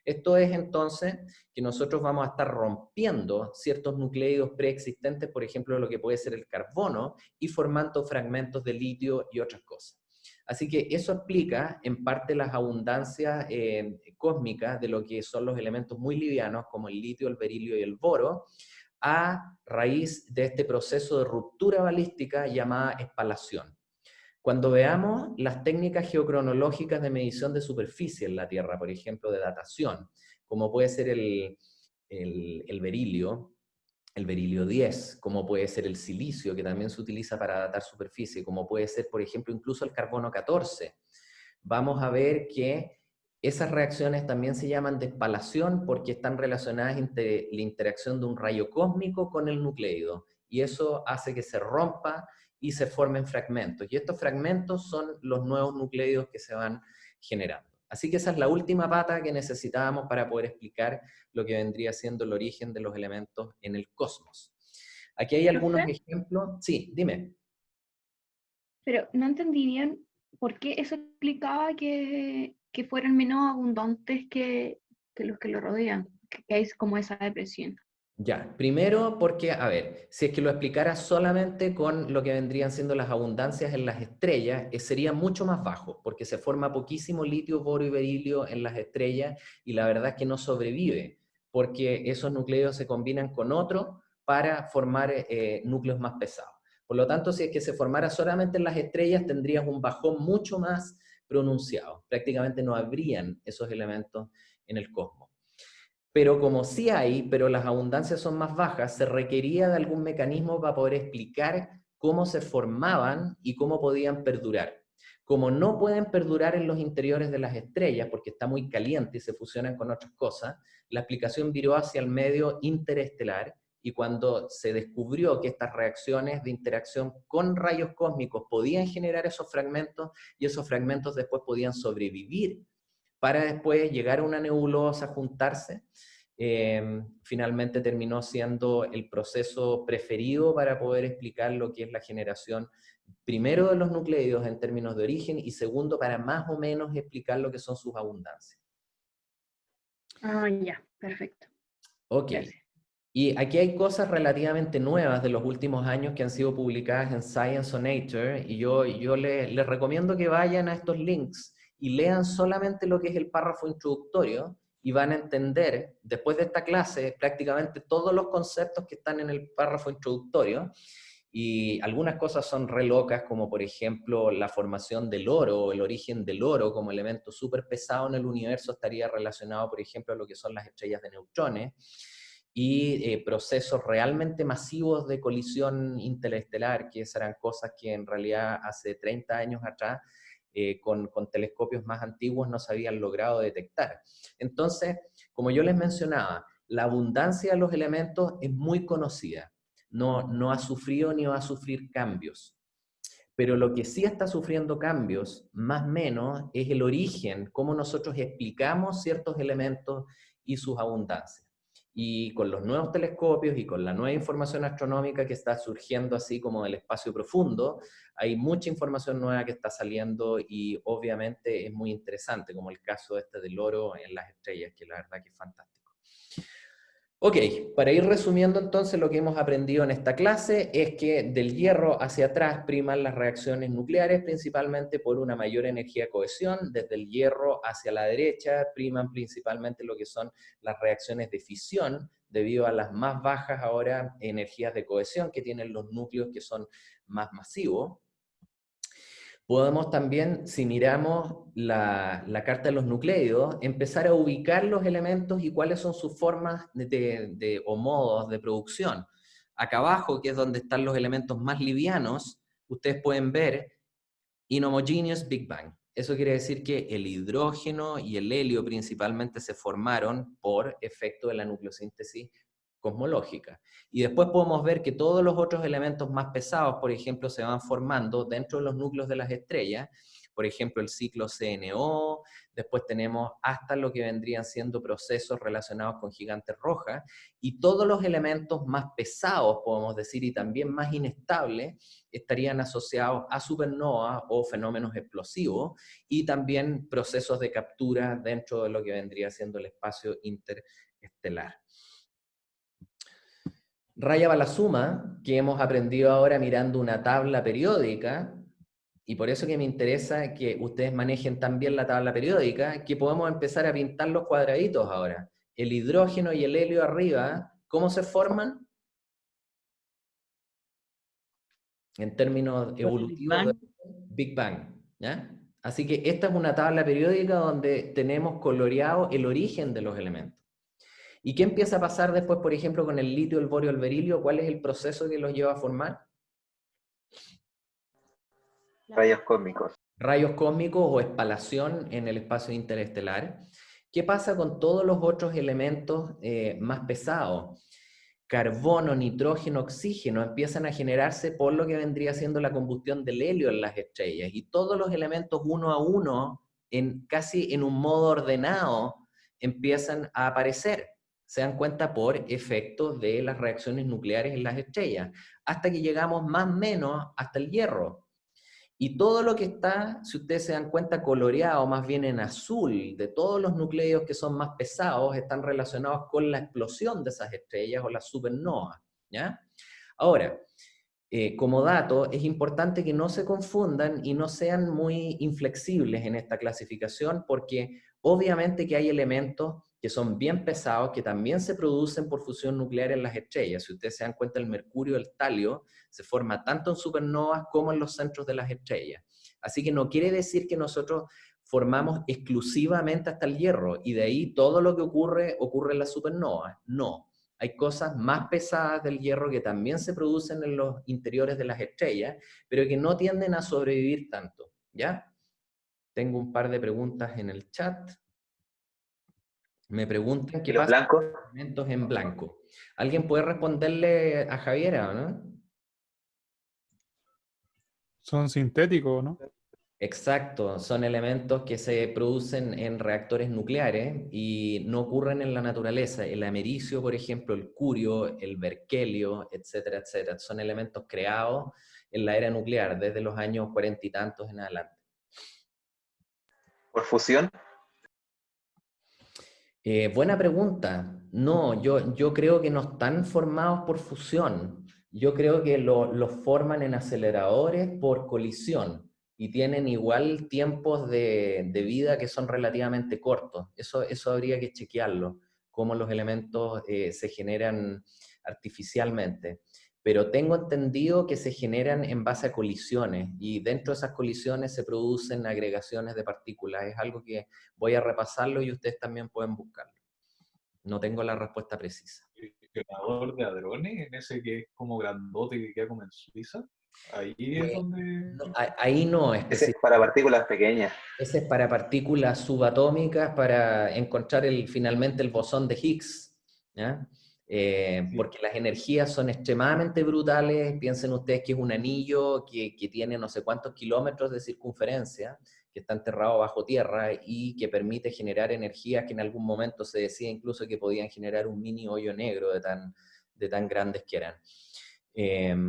Esto es entonces que nosotros vamos a estar rompiendo ciertos nucleidos preexistentes, por ejemplo, lo que puede ser el carbono, y formando fragmentos de litio y otras cosas. Así que eso explica en parte las abundancias cósmicas de lo que son los elementos muy livianos, como el litio, el berilio y el boro, a raíz de este proceso de ruptura balística llamada espalación. Cuando veamos las técnicas geocronológicas de medición de superficie en la Tierra, por ejemplo, de datación, como puede ser el berilio 10, como puede ser el silicio, que también se utiliza para datar superficie, como puede ser, por ejemplo, incluso el carbono 14, vamos a ver que esas reacciones también se llaman de espalación porque están relacionadas entre la interacción de un rayo cósmico con el nucleido, y eso hace que se rompa y se formen fragmentos. Y estos fragmentos son los nuevos nucleidos que se van generando. Así que esa es la última pata que necesitábamos para poder explicar lo que vendría siendo el origen de los elementos en el cosmos. Aquí hay algunos ejemplos. Sí, dime. Pero no entendí bien por qué eso explicaba que fueran menos abundantes que los que lo rodean, que hay como esa depresión. Ya, primero porque, a ver, si es que lo explicara solamente con lo que vendrían siendo las abundancias en las estrellas, sería mucho más bajo, porque se forma poquísimo litio, boro y berilio en las estrellas, y la verdad es que no sobrevive, porque esos nucleidos se combinan con otros para formar núcleos más pesados. Por lo tanto, si es que se formara solamente en las estrellas, tendrías un bajón mucho más pronunciado. Prácticamente no habrían esos elementos en el cosmos. Pero como sí hay, pero las abundancias son más bajas, se requería de algún mecanismo para poder explicar cómo se formaban y cómo podían perdurar. Como no pueden perdurar en los interiores de las estrellas, porque está muy caliente y se fusionan con otras cosas, la explicación viró hacia el medio interestelar, y cuando se descubrió que estas reacciones de interacción con rayos cósmicos podían generar esos fragmentos, y esos fragmentos después podían sobrevivir para después llegar a una nebulosa, juntarse, finalmente terminó siendo el proceso preferido para poder explicar lo que es la generación, primero de los nucleidos en términos de origen, y segundo para más o menos explicar lo que son sus abundancias. Ah, ya, perfecto. Ok. Gracias. Y aquí hay cosas relativamente nuevas de los últimos años que han sido publicadas en Science o Nature, y yo les recomiendo que vayan a estos links y lean solamente lo que es el párrafo introductorio, y van a entender, después de esta clase, prácticamente todos los conceptos que están en el párrafo introductorio, y algunas cosas son re locas, como por ejemplo la formación del oro, o el origen del oro como elemento súper pesado en el universo estaría relacionado, por ejemplo, a lo que son las estrellas de neutrones, y procesos realmente masivos de colisión interestelar, que serán cosas que en realidad hace 30 años atrás, con telescopios más antiguos no se habían logrado detectar. Entonces, como yo les mencionaba, la abundancia de los elementos es muy conocida, no ha sufrido ni va a sufrir cambios. Pero lo que sí está sufriendo cambios, más o menos, es el origen, cómo nosotros explicamos ciertos elementos y sus abundancias. Y con los nuevos telescopios y con la nueva información astronómica que está surgiendo así como del espacio profundo, hay mucha información nueva que está saliendo, y obviamente es muy interesante, como el caso este del oro en las estrellas, que la verdad que es fantástico. Ok, para ir resumiendo entonces lo que hemos aprendido en esta clase es que del hierro hacia atrás priman las reacciones nucleares principalmente por una mayor energía de cohesión, desde el hierro hacia la derecha priman principalmente lo que son las reacciones de fisión debido a las más bajas ahora energías de cohesión que tienen los núcleos que son más masivos. Podemos también, si miramos la carta de los nucleidos, empezar a ubicar los elementos y cuáles son sus formas o modos de producción. Acá abajo, que es donde están los elementos más livianos, ustedes pueden ver Inhomogeneous Big Bang. Eso quiere decir que el hidrógeno y el helio principalmente se formaron por efecto de la nucleosíntesis cosmológica. Y después podemos ver que todos los otros elementos más pesados, por ejemplo, se van formando dentro de los núcleos de las estrellas, por ejemplo, el ciclo CNO, después tenemos hasta lo que vendrían siendo procesos relacionados con gigantes rojas, y todos los elementos más pesados, podemos decir, y también más inestables, estarían asociados a supernovas o fenómenos explosivos, y también procesos de captura dentro de lo que vendría siendo el espacio interestelar. Raya va la suma, que hemos aprendido ahora mirando una tabla periódica, y por eso que me interesa que ustedes manejen también la tabla periódica, que podemos empezar a pintar los cuadraditos ahora. El hidrógeno y el helio arriba, ¿cómo se forman? En términos evolutivos, Big Bang, ¿ya? Así que esta es una tabla periódica donde tenemos coloreado el origen de los elementos. ¿Y qué empieza a pasar después, por ejemplo, con el litio, el borio, el berilio? ¿Cuál es el proceso que los lleva a formar? Rayos cósmicos. Rayos cósmicos o espalación en el espacio interestelar. ¿Qué pasa con todos los otros elementos más pesados? Carbono, nitrógeno, oxígeno empiezan a generarse por lo que vendría siendo la combustión del helio en las estrellas, y todos los elementos uno a uno, casi en un modo ordenado, empiezan a aparecer. Se dan cuenta por efecto de las reacciones nucleares en las estrellas, hasta que llegamos más o menos hasta el hierro. Y todo lo que está, si ustedes se dan cuenta, coloreado más bien en azul, de todos los nucleidos que son más pesados, están relacionados con la explosión de esas estrellas o las supernovas, ¿ya? Ahora, como dato, es importante que no se confundan y no sean muy inflexibles en esta clasificación, porque obviamente que hay elementos que son bien pesados, que también se producen por fusión nuclear en las estrellas. Si ustedes se dan cuenta, el mercurio, el talio, se forma tanto en supernovas como en los centros de las estrellas. Así que no quiere decir que nosotros formamos exclusivamente hasta el hierro, y de ahí todo lo que ocurre en las supernovas. No. Hay cosas más pesadas del hierro que también se producen en los interiores de las estrellas, pero que no tienden a sobrevivir tanto, ¿ya? Tengo un par de preguntas en el chat. Me preguntan qué pasa con los elementos en blanco. ¿Alguien puede responderle a Javiera, no? Son sintéticos, ¿no? Exacto, son elementos que se producen en reactores nucleares y no ocurren en la naturaleza. El americio, por ejemplo, el curio, el berkelio, etcétera, etcétera, son elementos creados en la era nuclear desde los años 40 y tantos en adelante. ¿Por fusión? Buena pregunta. No, yo creo que no están formados por fusión. Yo creo que los forman en aceleradores por colisión y tienen igual tiempos de vida que son relativamente cortos. Eso habría que chequearlo, cómo los elementos se generan artificialmente. Pero tengo entendido que se generan en base a colisiones, y dentro de esas colisiones se producen agregaciones de partículas. Es algo que voy a repasarlo y ustedes también pueden buscarlo. No tengo la respuesta precisa. El generador de hadrones, en ese que es como grandote que queda como en Suiza, ahí es donde... No, ahí no Ese es para partículas pequeñas. Ese es para partículas subatómicas, para encontrar finalmente el bosón de Higgs, ¿ya? Porque las energías son extremadamente brutales. Piensen ustedes que es un anillo que tiene no sé cuántos kilómetros de circunferencia, que está enterrado bajo tierra y que permite generar energías que en algún momento se decía incluso que podían generar un mini hoyo negro de tan grandes que eran.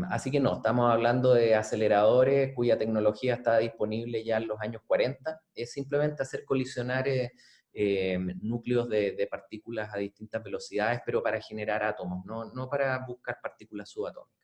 Así que no, estamos hablando de aceleradores cuya tecnología está disponible ya en los años 40. Es simplemente hacer colisionar núcleos de partículas a distintas velocidades, pero para generar átomos, no para buscar partículas subatómicas.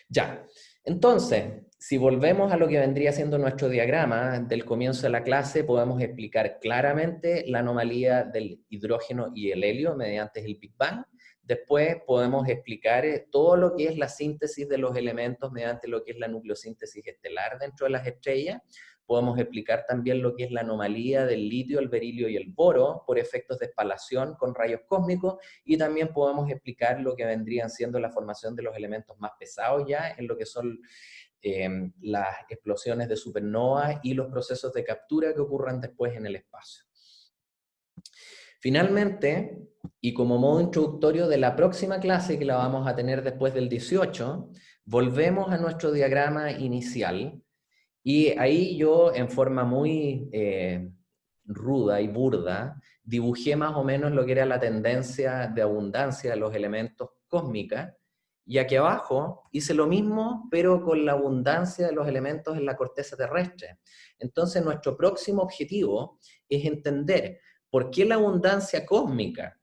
Ya, entonces, si volvemos a lo que vendría siendo nuestro diagrama del comienzo de la clase, podemos explicar claramente la anomalía del hidrógeno y el helio mediante el Big Bang. Después podemos explicar todo lo que es la síntesis de los elementos mediante lo que es la nucleosíntesis estelar dentro de las estrellas. Podemos explicar también lo que es la anomalía del litio, el berilio y el boro por efectos de espalación con rayos cósmicos, y también podemos explicar lo que vendrían siendo la formación de los elementos más pesados ya en lo que son las explosiones de supernovas y los procesos de captura que ocurran después en el espacio. Finalmente, y como modo introductorio de la próxima clase que la vamos a tener después del 18, volvemos a nuestro diagrama inicial, y ahí yo en forma muy ruda y burda dibujé más o menos lo que era la tendencia de abundancia de los elementos cósmica, y aquí abajo hice lo mismo pero con la abundancia de los elementos en la corteza terrestre. Entonces nuestro próximo objetivo es entender por qué la abundancia cósmica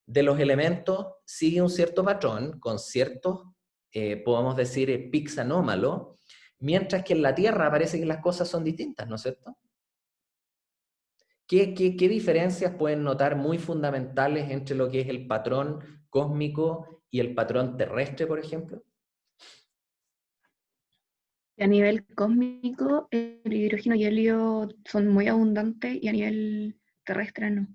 de los elementos sigue un cierto patrón con ciertos, podemos decir, pics anómalos, mientras que en la Tierra parece que las cosas son distintas, ¿no es cierto? ¿Qué diferencias pueden notar muy fundamentales entre lo que es el patrón cósmico y el patrón terrestre, por ejemplo? A nivel cósmico, el hidrógeno y helio son muy abundantes y a nivel terrestre no.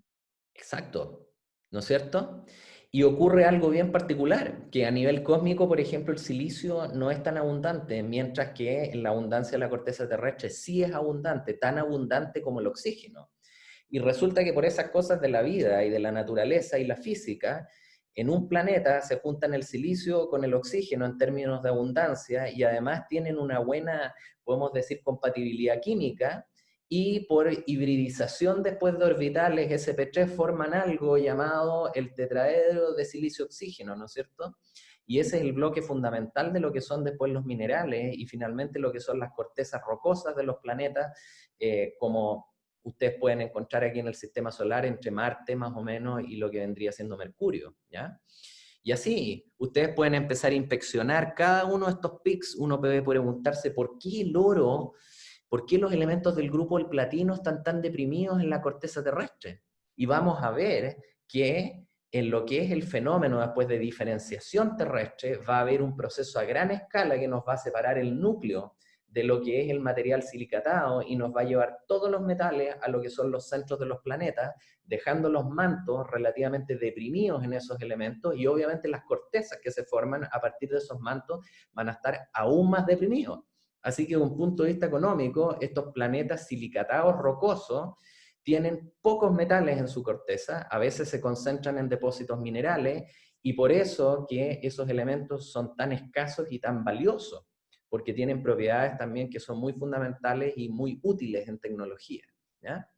Exacto, ¿no es cierto? Y ocurre algo bien particular, que a nivel cósmico, por ejemplo, el silicio no es tan abundante, mientras que la abundancia de la corteza terrestre sí es abundante, tan abundante como el oxígeno. Y resulta que por esas cosas de la vida y de la naturaleza y la física, en un planeta se juntan el silicio con el oxígeno en términos de abundancia, y además tienen una buena, podemos decir, compatibilidad química, y por hibridización después de orbitales sp3 forman algo llamado el tetraedro de silicio-oxígeno, ¿no es cierto? Y ese es el bloque fundamental de lo que son después los minerales y finalmente lo que son las cortezas rocosas de los planetas, como ustedes pueden encontrar aquí en el sistema solar entre Marte más o menos y lo que vendría siendo Mercurio, ¿ya? Y así, ustedes pueden empezar a inspeccionar cada uno de estos pics. Uno puede preguntarse por qué el oro, por qué los elementos del grupo del platino están tan deprimidos en la corteza terrestre. Y vamos a ver que en lo que es el fenómeno después de diferenciación terrestre va a haber un proceso a gran escala que nos va a separar el núcleo de lo que es el material silicatado y nos va a llevar todos los metales a lo que son los centros de los planetas, dejando los mantos relativamente deprimidos en esos elementos, y obviamente las cortezas que se forman a partir de esos mantos van a estar aún más deprimidos. Así que desde un punto de vista económico, estos planetas silicatados rocosos tienen pocos metales en su corteza, a veces se concentran en depósitos minerales, y por eso que esos elementos son tan escasos y tan valiosos, porque tienen propiedades también que son muy fundamentales y muy útiles en tecnología, ¿ya?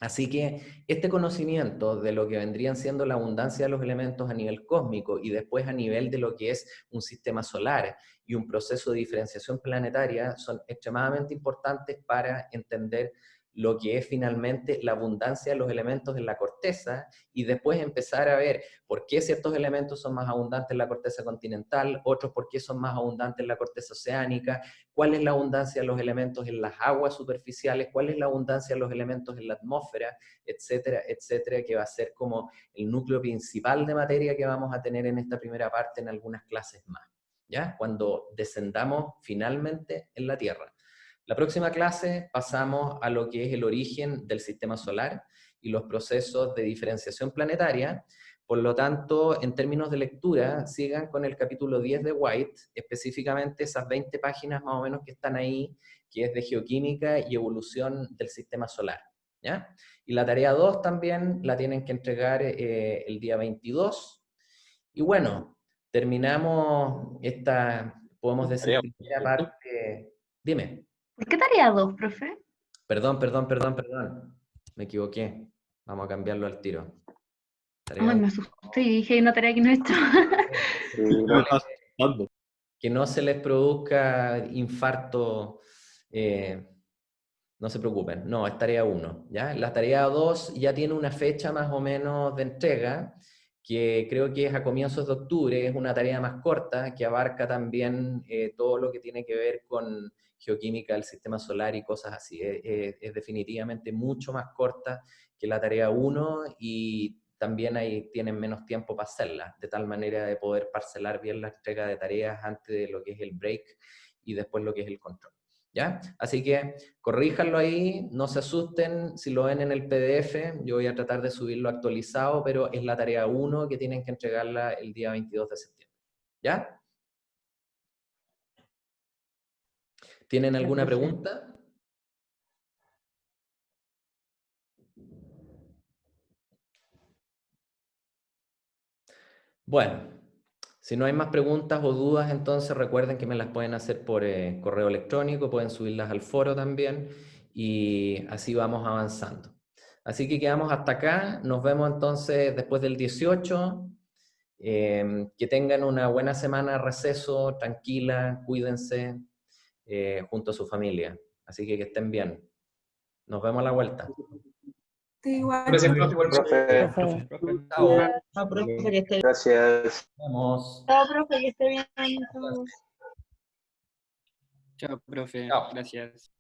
Así que este conocimiento de lo que vendrían siendo la abundancia de los elementos a nivel cósmico y después a nivel de lo que es un sistema solar y un proceso de diferenciación planetaria son extremadamente importantes para entender lo que es finalmente la abundancia de los elementos en la corteza, y después empezar a ver por qué ciertos elementos son más abundantes en la corteza continental, otros por qué son más abundantes en la corteza oceánica, cuál es la abundancia de los elementos en las aguas superficiales, cuál es la abundancia de los elementos en la atmósfera, etcétera, etcétera, que va a ser como el núcleo principal de materia que vamos a tener en esta primera parte en algunas clases más, ¿ya? Cuando descendamos finalmente en la Tierra. La próxima clase pasamos a lo que es el origen del sistema solar y los procesos de diferenciación planetaria. Por lo tanto, en términos de lectura, sigan con el capítulo 10 de White, específicamente esas 20 páginas más o menos que están ahí, que es de geoquímica y evolución del sistema solar, ¿ya? Y la tarea 2 también la tienen que entregar el día 22. Y bueno, terminamos esta, podemos decir, primera parte. Dime. ¿Por qué tarea 2, profe? Perdón. Me equivoqué. Vamos a cambiarlo al tiro. Ay, me asusté y dije, hay una tarea que no he hecho. Que no se les produzca infarto, No se preocupen, no, es tarea 1, ¿ya? La tarea 2 ya tiene una fecha más o menos de entrega, que creo que es a comienzos de octubre, es una tarea más corta, que abarca también todo lo que tiene que ver con geoquímica del sistema solar y cosas así. Es definitivamente mucho más corta que la tarea 1 y también ahí tienen menos tiempo para hacerla, de tal manera de poder parcelar bien la entrega de tareas antes de lo que es el break y después lo que es el control. ¿Ya? Así que corríjanlo ahí, no se asusten si lo ven en el PDF, yo voy a tratar de subirlo actualizado, pero es la tarea 1 que tienen que entregarla el día 22 de septiembre. ¿Ya? ¿Tienen alguna pregunta? Bueno, si no hay más preguntas o dudas, entonces recuerden que me las pueden hacer por correo electrónico, pueden subirlas al foro también y así vamos avanzando. Así que quedamos hasta acá, nos vemos entonces después del 18, que tengan una buena semana de receso, tranquila, cuídense junto a su familia. Así que estén bien. Nos vemos a la vuelta. Sí, igual. Gracias, profe. Profe. Profe. Chao. Chao, profe, que esté bien. Gracias. Nos vemos. Chao, profe, que esté bien. Chao, profe. Chao. Gracias.